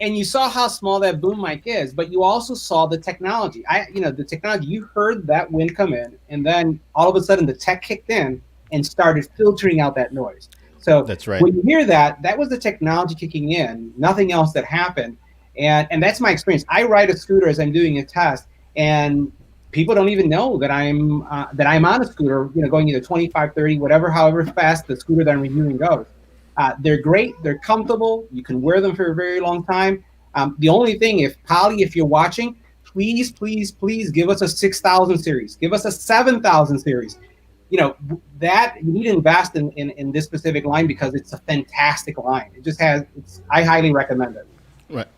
and you saw how small that boom mic is, but you also saw the technology. The technology, you heard that wind come in, and then all of a sudden the tech kicked in and started filtering out that noise. So that's right. When you hear that, that was the technology kicking in, nothing else that happened. And that's my experience. I ride a scooter as I'm doing a test, and people don't even know that I'm on a scooter, going either 25, 30, however fast the scooter that I'm reviewing goes. They're great. They're comfortable. You can wear them for a very long time. The only thing, if you're watching, please give us a 6,000 series. Give us a 7,000 series. That you need to invest in this specific line because it's a fantastic line. It just I highly recommend it. Right.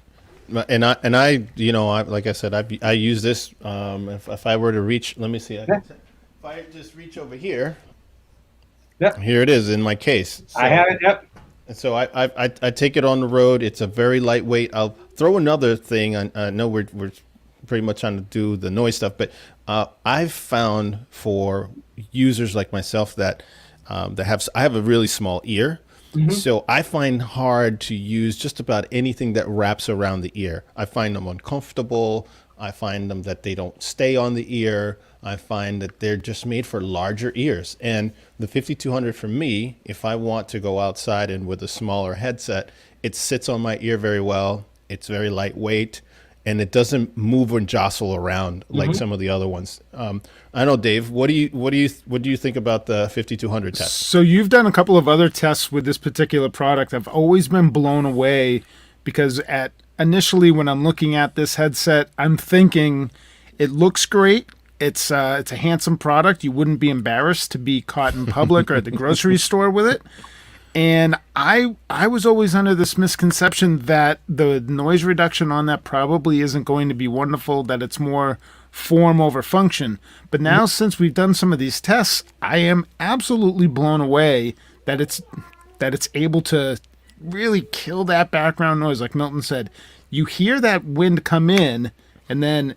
And I like I said, I use this. If I were to reach, let me see. If I just reach over here, here it is in my case. So, I have it. Yep. And so I take it on the road. It's a very lightweight. I'll throw another thing. I know we're pretty much trying to do the noise stuff, but I've found for users like myself that I have a really small ear. Mm-hmm. So I find hard to use just about anything that wraps around the ear. I find them uncomfortable. I find them that they don't stay on the ear. I find that they're just made for larger ears. And the 5200 for me, if I want to go outside and with a smaller headset, it sits on my ear very well. It's very lightweight, and it doesn't move and jostle around like some of the other ones. I know, Dave. What do you think about the 5200 test? So you've done a couple of other tests with this particular product. I've always been blown away because initially when I'm looking at this headset, I'm thinking it looks great. It's a handsome product. You wouldn't be embarrassed to be caught in public or at the grocery store with it. And I was always under this misconception that the noise reduction on that probably isn't going to be wonderful, that it's more form over function. But now since we've done some of these tests, I am absolutely blown away that it's able to really kill that background noise. Like Milton said, you hear that wind come in, and then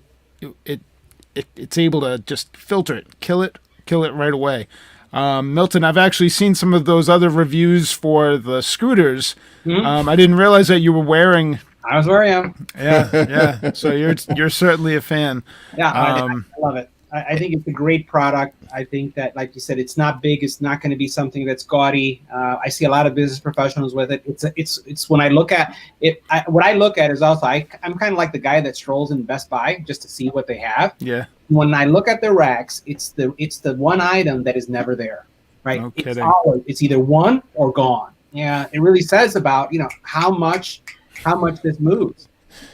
it's able to just filter it, kill it right away. Milton, I've actually seen some of those other reviews for the scooters. I didn't realize that you were wearing. I was wearing them. Yeah. So you're certainly a fan. Yeah, I love it. I think it's a great product. I think that, like you said, it's not big. It's not going to be something that's gaudy. I see a lot of business professionals with it. It's when I look at it. What I look at is also I'm kind of like the guy that strolls in Best Buy just to see what they have. Yeah. When I look at the racks, it's the one item that is never there, right? No kidding. It's either one or gone. Yeah, it really says about how much this moves.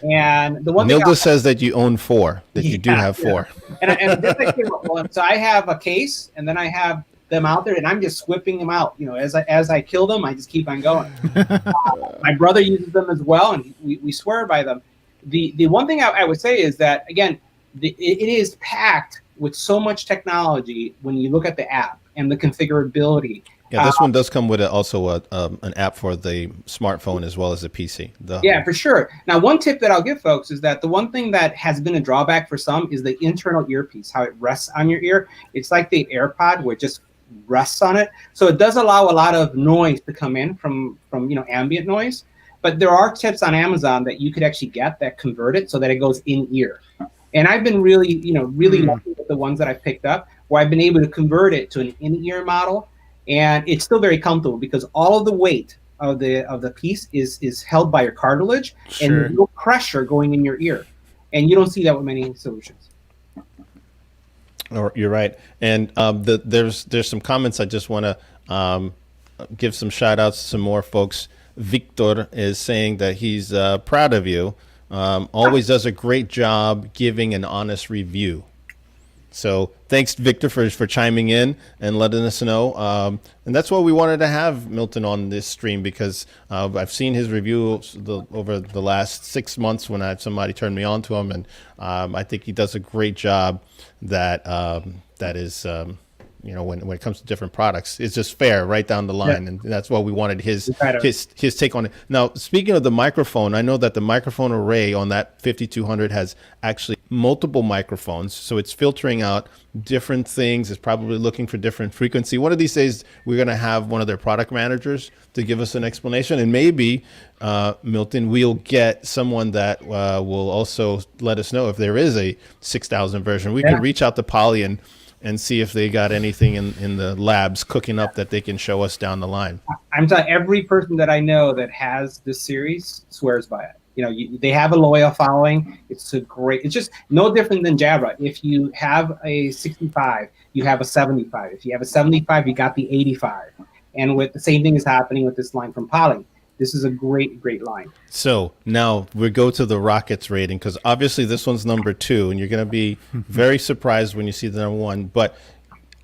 And the one thing Nilda says that you own 4, that you do Yeah, have 4. and this I came up with. So I have a case, and then I have them out there, and I'm just whipping them out. You know, as I kill them, I just keep on going. My brother uses them as well, and we swear by them. The one thing I would say is that, again, it is packed with so much technology when you look at the app and the configurability. Yeah, this one does come with also an app for the smartphone as well as the PC. Yeah, for sure. Now, one tip that I'll give folks is that the one thing that has been a drawback for some is the internal earpiece, how it rests on your ear. It's like the AirPod where it just rests on it. So it does allow a lot of noise to come in from ambient noise. But there are tips on Amazon that you could actually get that convert it so that it goes in ear. And I've been really lucky with the ones that I've picked up where I've been able to convert it to an in-ear model. And it's still very comfortable because all of the weight of the piece is held by your cartilage, and there's no pressure going in your ear. And you don't see that with many solutions. You're right. And there's some comments I just want to give some shout outs to some more folks. Victor is saying that he's proud of you. Always does a great job giving an honest review. So thanks, Victor, for chiming in and letting us know. And that's why we wanted to have Milton on this stream, because I've seen his reviews over the last 6 months when somebody turned me on to him. And I think he does a great job that is, when it comes to different products, it's just fair right down the line. Yeah. And that's why we wanted his take on it. Now, speaking of the microphone, I know that the microphone array on that 5200 has actually multiple microphones. So it's filtering out different things. It's probably looking for different frequency. One of these days, we're going to have one of their product managers to give us an explanation. And maybe, Milton, we'll get someone that will also let us know if there is a 6000 version. We could reach out to Polly and see if they got anything in the labs cooking up that they can show us down the line. I'm telling every person that I know that has this series swears by it. They have a loyal following. It's just no different than Jabra. If you have a 65, you have a 75. If you have a 75, you got the 85. And with the same thing is happening with this line from Poly. This is a great, great line. So now we go to the Rockets rating, because obviously this one's number 2, and you're going to be very surprised when you see the number 1. But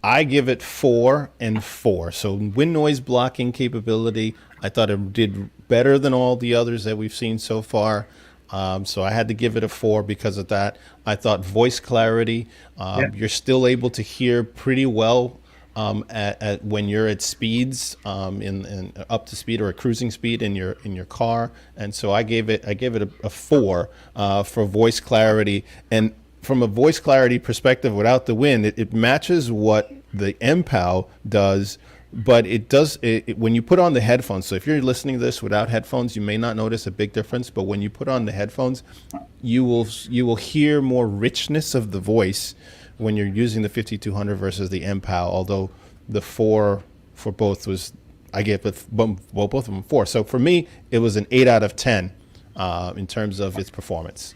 I give it 4 and 4. So wind noise blocking capability, I thought it did better than all the others that we've seen so far. So I had to give it a 4 because of that. I thought voice clarity, you're still able to hear pretty well at when you're at speeds in up to speed or a cruising speed in your car. And so I gave it a 4 for voice clarity. And from a voice clarity perspective, without the wind, it matches what the MPOW does. But it does when you put on the headphones. So if you're listening to this without headphones, you may not notice a big difference. But when you put on the headphones, you will hear more richness of the voice when you're using the 5200 versus the MPOW. Although the 4 for both was, I gave both of them 4. So for me, it was an 8 out of 10 in terms of its performance.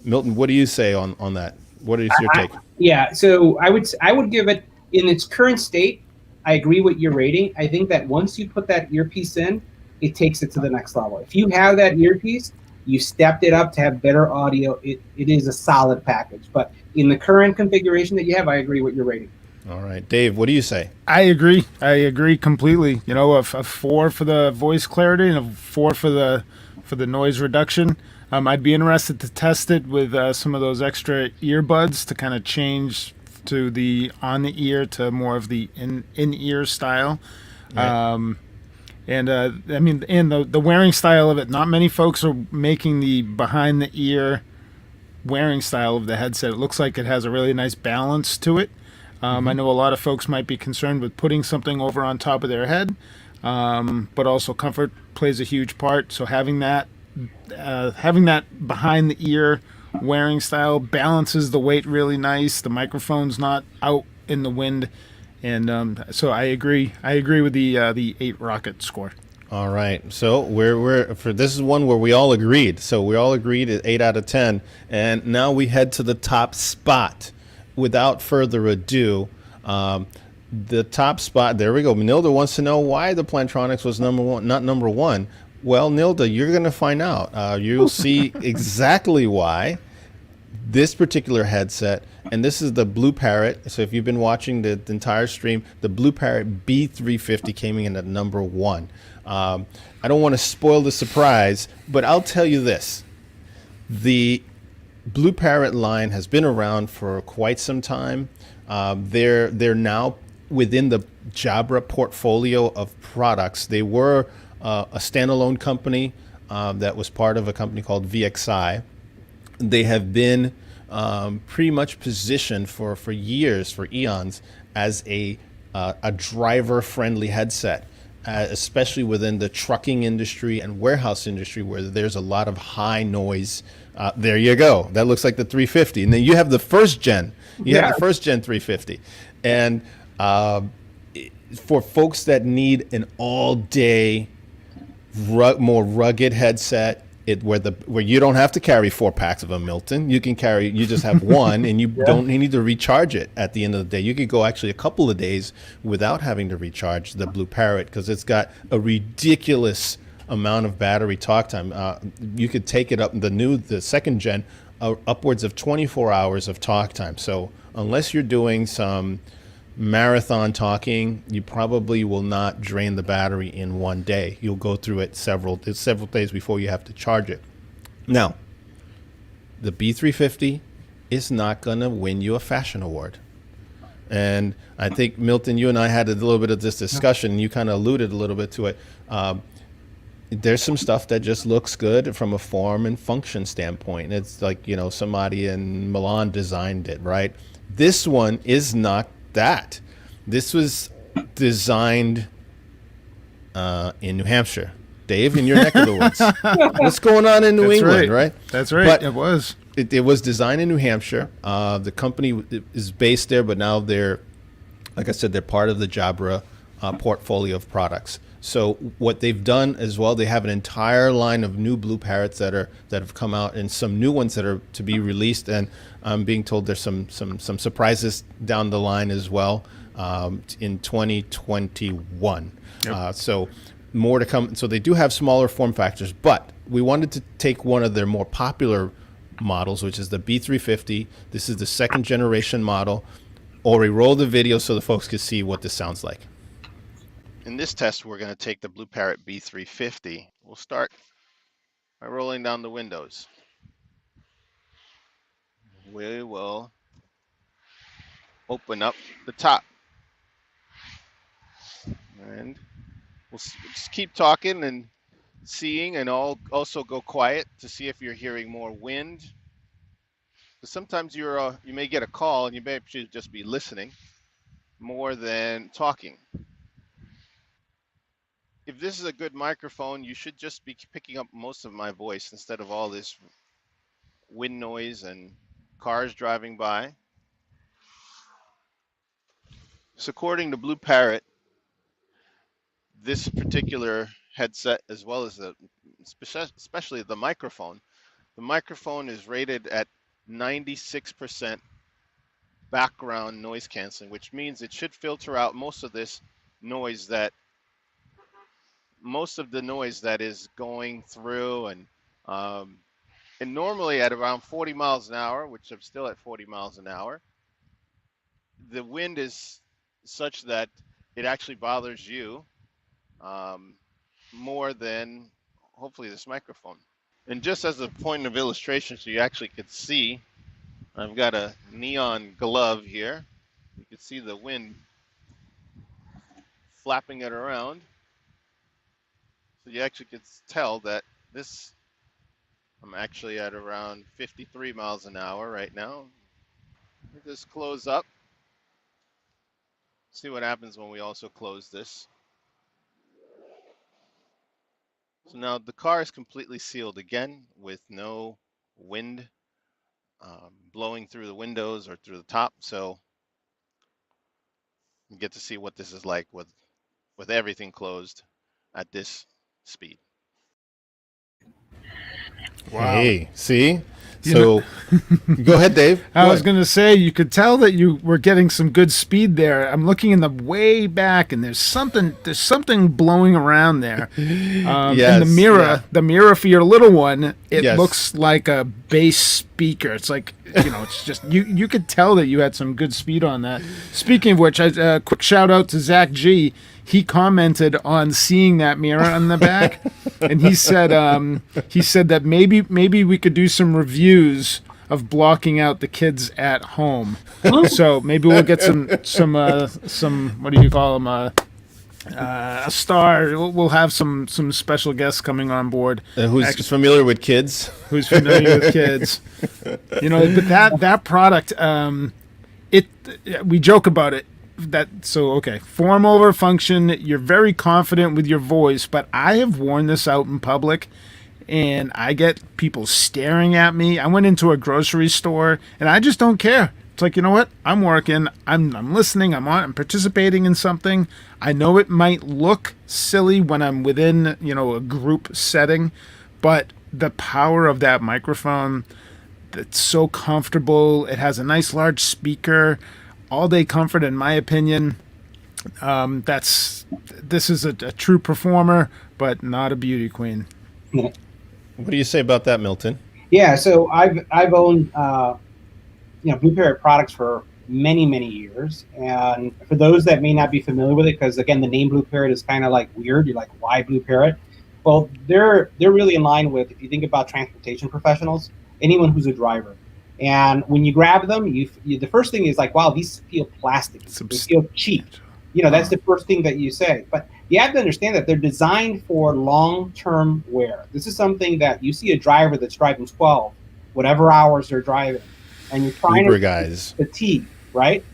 Milton, what do you say on that? What is your take? Yeah, so I would give it in its current state. I agree with your rating. I think that once you put that earpiece in, it takes it to the next level. If you have that earpiece, you stepped it up to have better audio. It is a solid package. But in the current configuration that you have, I agree with your rating. All right, Dave, what do you say? I agree completely. A 4 for the voice clarity and a 4 for the noise reduction. I'd be interested to test it with some of those extra earbuds to kind of change to the on the ear to more of the in ear style. Right. And the wearing style of it, not many folks are making the behind the ear wearing style of the headset. It looks like it has a really nice balance to it. I know a lot of folks might be concerned with putting something over on top of their head, but also comfort plays a huge part. So having that behind the ear wearing style balances the weight really nice. The microphone's not out in the wind, and so I agree with the 8 Rocket score. All right, so we're for this is one where we all agreed. So we all agreed at 8 out of 10, and now we head to the top spot. Without further ado, the top spot. There we go. Manilda wants to know why the Plantronics was number 1, not number 1. Well, Nilda, you're going to find out. You'll see exactly why this particular headset, and this is the BlueParrott. So if you've been watching the entire stream, the BlueParrott B350 came in at number one. I don't want to spoil the surprise, but I'll tell you this. The BlueParrott line has been around for quite some time. They're now within the Jabra portfolio of products. They were a standalone company that was part of a company called VXI. They have been pretty much positioned for years, for eons, as a driver-friendly headset, especially within the trucking industry and warehouse industry, where there's a lot of high noise. There you go. That looks like the 350. And then you have the first gen. You have the first gen 350. And for folks that need an all-day, more rugged headset, where you don't have to carry 4 packs of a Milton. You just have one, and you don't need to recharge it at the end of the day. You could go actually a couple of days without having to recharge the BlueParrott, because it's got a ridiculous amount of battery talk time. You could take it up the second gen, upwards of 24 hours of talk time. So unless you're doing some marathon talking, you probably will not drain the battery in one day. You'll go through it several days before you have to charge it. Now, the B350 is not going to win you a fashion award. And I think, Milton, you and I had a little bit of this discussion, and you kind of alluded a little bit to it. There's some stuff that just looks good from a form and function standpoint. It's like, somebody in Milan designed it, right? This one is not that. This was designed in New Hampshire. Dave, in your neck of the woods. What's going on in New England, right? That's right. But it was. It was designed in New Hampshire. The company is based there, but now they're, like I said, they're part of the Jabra portfolio of products. So what they've done as well, they have an entire line of new BlueParrotts that have come out, and some new ones that are to be released. And I'm being told there's some surprises down the line as well in 2021. Yep. So more to come. So they do have smaller form factors, but we wanted to take one of their more popular models, which is the B350. This is the second generation model. Ori, roll the video so the folks can see what this sounds like. In this test, we're going to take the BlueParrott B350. We'll start by rolling down the windows. We will open up the top. And we'll just keep talking and seeing, and also go quiet to see if you're hearing more wind. Because sometimes you may get a call and you may just be listening more than talking. If this is a good microphone, you should just be picking up most of my voice instead of all this wind noise and cars driving by. So according to BlueParrott, this particular headset, as well as especially the microphone is rated at 96% background noise canceling, which means it should filter out most of the noise that is going through, and normally at around 40 miles an hour, which I'm still at 40 miles an hour, the wind is such that it actually bothers you more than hopefully this microphone. And just as a point of illustration, so you actually could see, I've got a neon glove here. You can see the wind flapping it around. So you actually could tell that I'm actually at around 53 miles an hour right now. Let me just close up. See what happens when we also close this. So now the car is completely sealed again, with no wind blowing through the windows or through the top. So you get to see what this is like with everything closed at this speed. Wow. Hey, see? So go ahead, Dave. I Go was ahead. going to say, you could tell that you were getting some good speed there. I'm looking in the way back, and there's something blowing around there. In the Yes, mirror, yeah. the mirror for your little one, it Yes. looks like a bass speaker. It's like, it's just you could tell that you had some good speed on that. Speaking of which, quick shout out to Zach G. He commented on seeing that mirror on the back, and he said that maybe we could do some reviews of blocking out the kids at home. So maybe we'll get some what do you call them, a star. We'll have some special guests coming on board. Who's familiar with kids? Who's familiar with kids? But that product, we joke about it. Form over function. You're very confident with your voice, but I have worn this out in public, and I get people staring at me. I went into a grocery store, and I just don't care. It's like, you know what? I'm working. I'm listening. I'm participating in something. I know it might look silly when I'm within, a group setting, but the power of that microphone, it's so comfortable. It has a nice large speaker. All day comfort, in my opinion. This is a true performer, but not a beauty queen. What do you say about that, Milton? Yeah, so I've owned BlueParrott products for many years, and for those that may not be familiar with it, because again the name BlueParrott is kind of like weird. You're like, why BlueParrott? Well, they're really in line with, if you think about transportation professionals, anyone who's a driver. And when you grab them, you the first thing is like, wow, these feel plastic. They feel cheap. That's the first thing that you say. But you have to understand that they're designed for long-term wear. This is something that you see a driver that's driving 12, whatever hours they're driving, and you're trying Uber to guys. fatigue, right?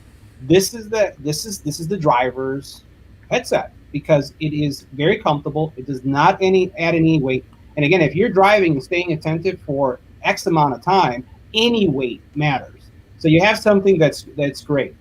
This is the driver's headset, because it is very comfortable. It does not add any weight. And again, if you're driving and staying attentive for X amount of time, any weight matters. So you have something that's great.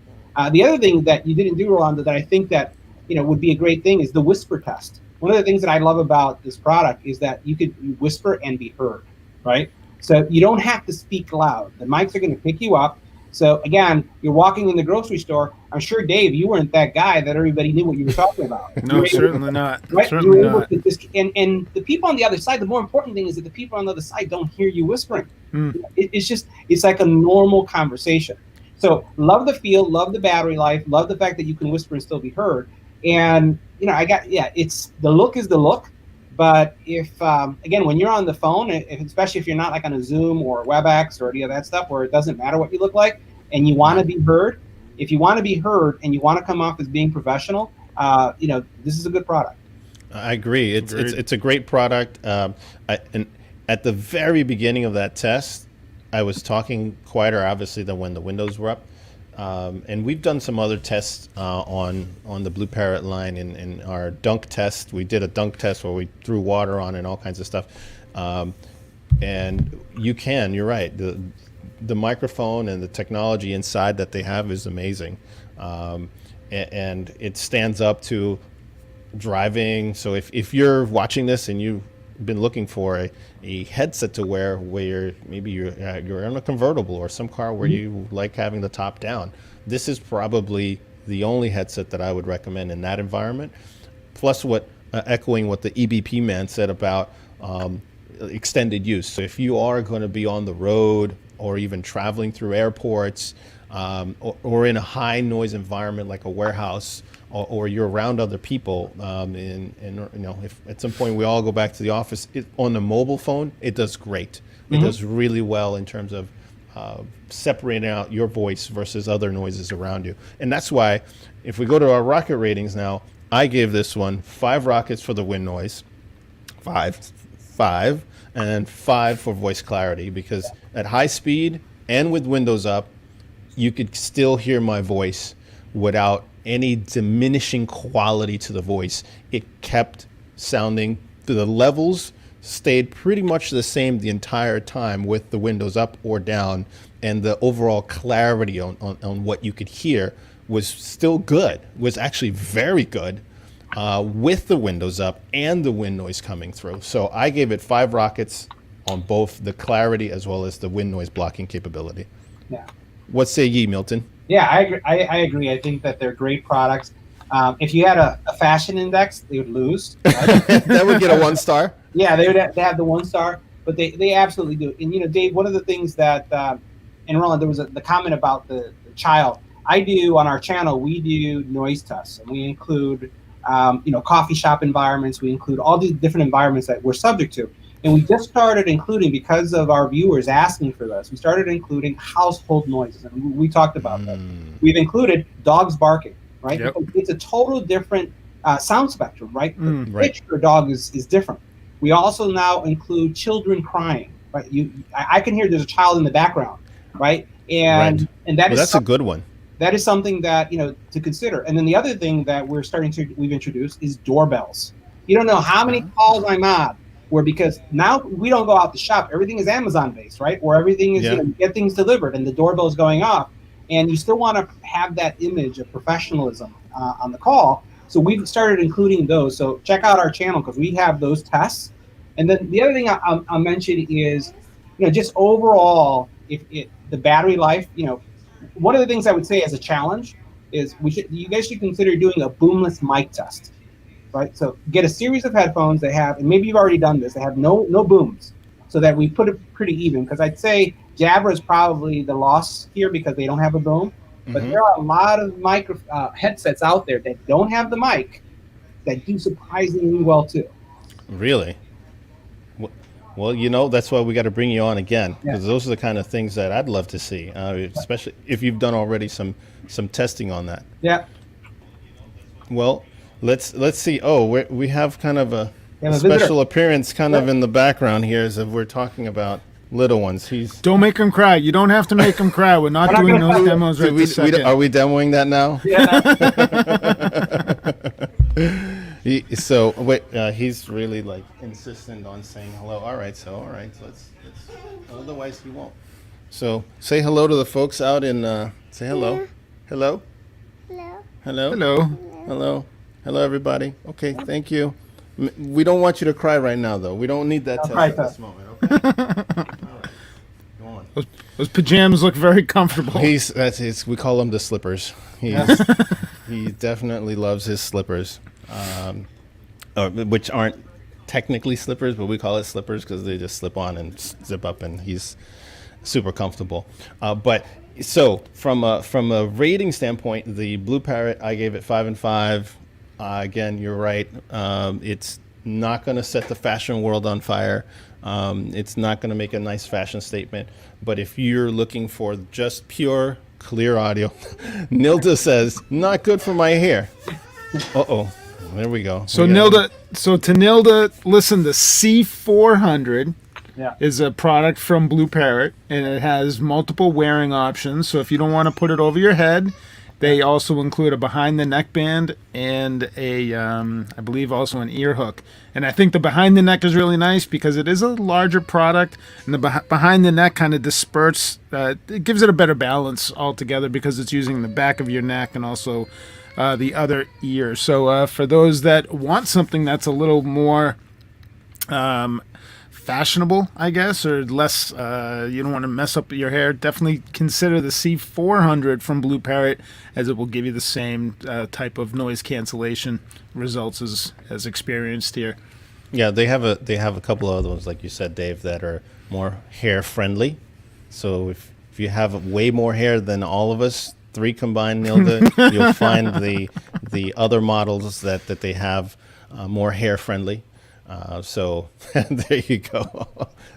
The other thing that you didn't do, Rolando, that I think that would be a great thing is the whisper test. One of the things that I love about this product is that you could whisper and be heard, right? So you don't have to speak loud. The mics are going to pick you up. So again, you're walking in the grocery store. I'm sure, Dave, you weren't that guy that everybody knew what you were talking about. No, certainly not. Right? Certainly You were able not. to and the people on the other side, the more important thing is that the people on the other side don't hear you whispering. It's like a normal conversation. So love the feel, love the battery life, love the fact that you can whisper and still be heard. And it's the look is the look. But if again, when you're on the phone, especially if you're not like on a Zoom or WebEx or any of that stuff where it doesn't matter what you look like and you want to be heard, if you want to be heard and you want to come off as being professional, this is a good product. I agree. It's a great product. And at the very beginning of that test, I was talking quieter, obviously, than when the windows were up. And we've done some other tests on the BlueParrott line. In our dunk test, we did a dunk test where we threw water on and all kinds of stuff. And you're right. The microphone and the technology inside that they have is amazing. And it stands up to driving. So if you're watching this and you've been looking for a headset to wear where you're in a convertible or some car where you like having the top down, this is probably the only headset that I would recommend in that environment. Plus, echoing what the EBPMAN said about extended use. So if you are going to be on the road or even traveling through airports or in a high noise environment like a warehouse, or you're around other people, and if at some point we all go back to the office, on the mobile phone, it does great. It does really well in terms of separating out your voice versus other noises around you. And that's why, if we go to our rocket ratings now, I gave this one 5 rockets for the wind noise, 5, and 5 for voice clarity, because at high speed and with windows up, you could still hear my voice without any diminishing quality to the voice. It kept sounding, the levels stayed pretty much the same the entire time with the windows up or down, and the overall clarity on what you could hear was still good, was actually very good with the windows up and the wind noise coming through. So I gave it 5 rockets on both the clarity as well as the wind noise blocking capability. Yeah. What say ye, Milton? Yeah, I agree. I agree. I think that they're great products. If you had a fashion index, they would lose. Right? That would get a 1 star. Yeah, they have the 1 star, but they absolutely do. And Dave, one of the things that and Roland, there was the comment about the child. I do on our channel. We do noise tests, and we include coffee shop environments. We include all these different environments that we're subject to. And we just started including, because of our viewers asking for this, we started including household noises. And we talked about that. We've included dogs barking, right? Yep. It's a total different sound spectrum, right? The Right. pitch for a dog is different. We also now include children crying, right? I can hear there's a child in the background, right? And That's a good one. that is something that to consider. And then the other thing that we've introduced is doorbells. You don't know how many calls I'm on where, because now we don't go out to shop, everything is Amazon based, right? Where everything is you get things delivered and the doorbell is going off, and you still want to have that image of professionalism on the call. So we've started including those. So check out our channel because we have those tests. And then the other thing I'll mention is, just overall, the battery life. One of the things I would say as a challenge is you guys should consider doing a boomless mic test, right? So get a series of headphones that have, and maybe you've already done this, they have no booms, so that we put it pretty even. Because I'd say Jabra is probably the loss here because they don't have a boom. But there are a lot of headsets out there that don't have the mic that do surprisingly well too. Really? Well, that's why we got to bring you on again, because those are the kind of things that I'd love to see, especially if you've done already some testing on that. Yeah. Well, let's see. Oh, we have kind of a a special appearance kind of in the background here, as if we're talking about little ones. Don't make them cry. You don't have to make them cry. We're not doing those demos right this second. Are we demoing that now? Yeah. So wait, he's really like insistent on saying hello. All right, let's otherwise he won't. So say hello to the folks out in. Say hello. Hello. Hello, everybody. Okay, thank you. We don't want you to cry right now, though. We don't need that test at this moment. Okay. All right. Go on. Those pajamas look very comfortable. We call him the slippers. He definitely loves his slippers, which aren't technically slippers, but we call it slippers because they just slip on and zip up, and he's super comfortable. But so from a rating standpoint, the BlueParrott, I gave it 5 and 5. Again, you're right. It's not going to set the fashion world on fire. It's not going to make a nice fashion statement. But if you're looking for just pure, clear audio, Nilda says, not good for my hair. Uh-oh. There we go. So Nilda, listen, the C400 is a product from BlueParrott, and it has multiple wearing options. So if you don't want to put it over your head, they also include a behind the neck band and I believe also an ear hook. And I think the behind the neck is really nice because it is a larger product, and the behind the neck kind of disperses. It gives it a better balance altogether because it's using the back of your neck and also the other ear. So for those that want something that's a little more fashionable, I guess, or less, you don't want to mess up your hair, definitely consider the C400 from BlueParrott, as it will give you the same type of noise cancellation results as experienced here. Yeah, they have a couple of other ones, like you said, Dave, that are more hair friendly. So if you have way more hair than all of us, 3 combined, Nilda, you'll find the other models that they have more hair friendly. So there you go.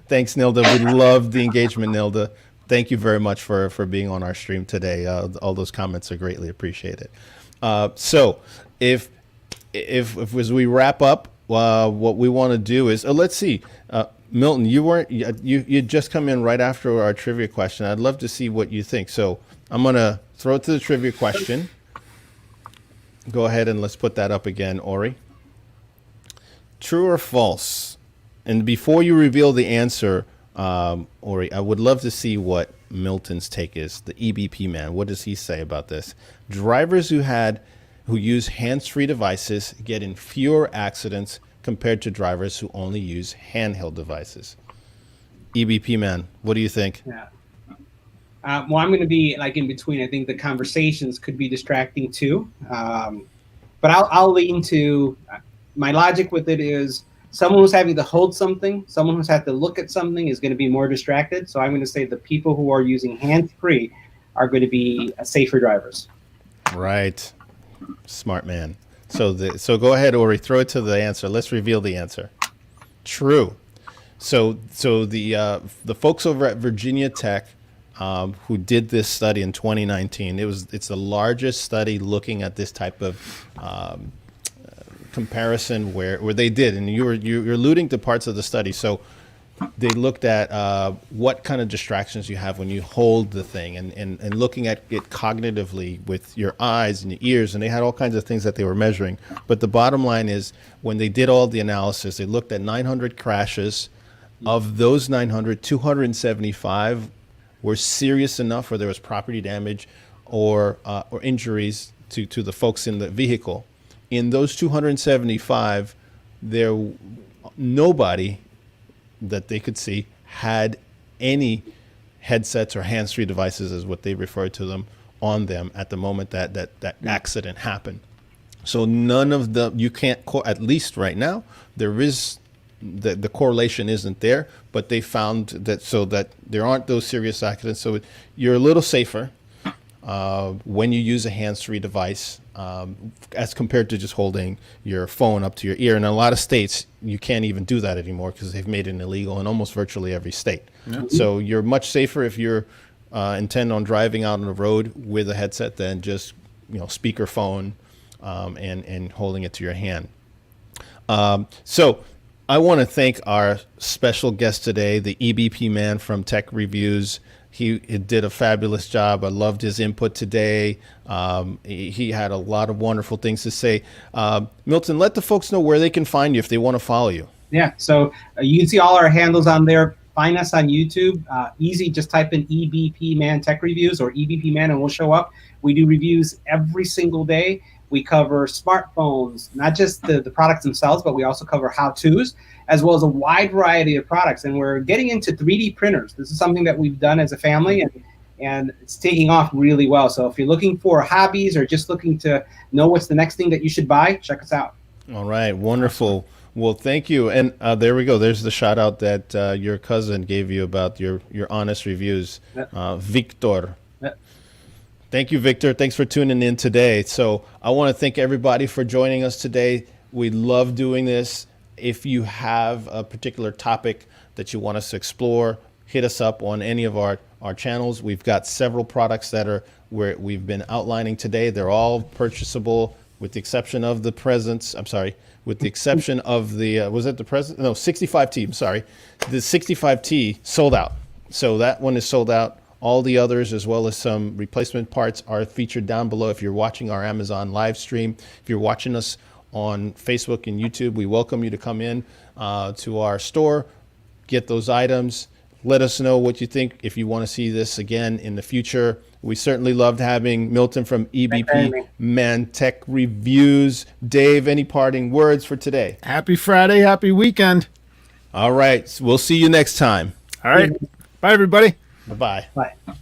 Thanks, Nilda. We love the engagement, Nilda. Thank you very much for being on our stream today. All those comments are greatly appreciated. So if as we wrap up, what we want to do is, let's see, Milton, you just come in right after our trivia question. I'd love to see what you think. So I'm going to throw it to the trivia question. Go ahead and let's put that up again, Ori. True or false? And before you reveal the answer, Ori, I would love to see what Milton's take is, the EBP man. What does he say about this? Drivers who use hands-free devices get in fewer accidents compared to drivers who only use handheld devices. EBP man, what do you think? Yeah. Well, I'm going to be like in between. I think the conversations could be distracting too. But I'll lean to my logic with it is someone who's having to hold something, someone who's had to look at something is going to be more distracted. So I'm going to say the people who are using hands-free are going to be safer drivers. Right. Smart man. So go ahead, Ori, throw it to the answer. Let's reveal the answer. True. So the folks over at Virginia Tech who did this study in 2019, it's the largest study looking at this type of comparison where they did, and you're alluding to parts of the study. So they looked at what kind of distractions you have when you hold the thing, and looking at it cognitively with your eyes and your ears, and they had all kinds of things that they were measuring. But the bottom line is, when they did all the analysis, they looked at 900 crashes. Of those 900, 275 were serious enough where there was property damage or injuries to the folks in the vehicle. In those 275, nobody that they could see had any headsets or hands-free devices, is what they referred to them, on them at the moment that accident happened. So none of you can't, at least right now, there is the correlation isn't there, but they found that there aren't those serious accidents. So you're a little safer when you use a hands-free device as compared to just holding your phone up to your ear. In a lot of states, you can't even do that anymore because they've made it illegal in almost virtually every state. Yeah. So you're much safer if you're intend on driving out on the road with a headset than just speakerphone and holding it to your hand. So I want to thank our special guest today, the EBP man from Tech Reviews. He did a fabulous job. I loved his input today. He had a lot of wonderful things to say. Milton, let the folks know where they can find you if they want to follow you. Yeah, so you can see all our handles on there. Find us on YouTube. Easy, just type in EBPMAN Tech Reviews or EBPMAN and we'll show up. We do reviews every single day. We cover smartphones, not just the products themselves, but we also cover how-tos, as well as a wide variety of products. And we're getting into 3D printers. This is something that we've done as a family, and it's taking off really well. So if you're looking for hobbies or just looking to know what's the next thing that you should buy, check us out. All right, wonderful. Well, thank you. And there we go. There's the shout out that your cousin gave you about your honest reviews, Victor. Thank you, Victor. Thanks for tuning in today. So I want to thank everybody for joining us today. We love doing this. If you have a particular topic that you want us to explore, hit us up on any of our channels. We've got several products that are where we've been outlining today. They're all purchasable with the exception of the presents. I'm sorry, with the exception of the, was it the present? No, 65T, I'm sorry. The 65T sold out. So that one is sold out. All the others, as well as some replacement parts, are featured down below. If you're watching our Amazon live stream, if you're watching us on Facebook and YouTube, we welcome you to come in to our store, get those items. Let us know what you think if you want to see this again in the future. We certainly loved having Milton from EBPMAN Tech Reviews. Dave, any parting words for today? Happy Friday, happy weekend. All right, we'll see you next time. All right, bye everybody. Bye-bye. Bye.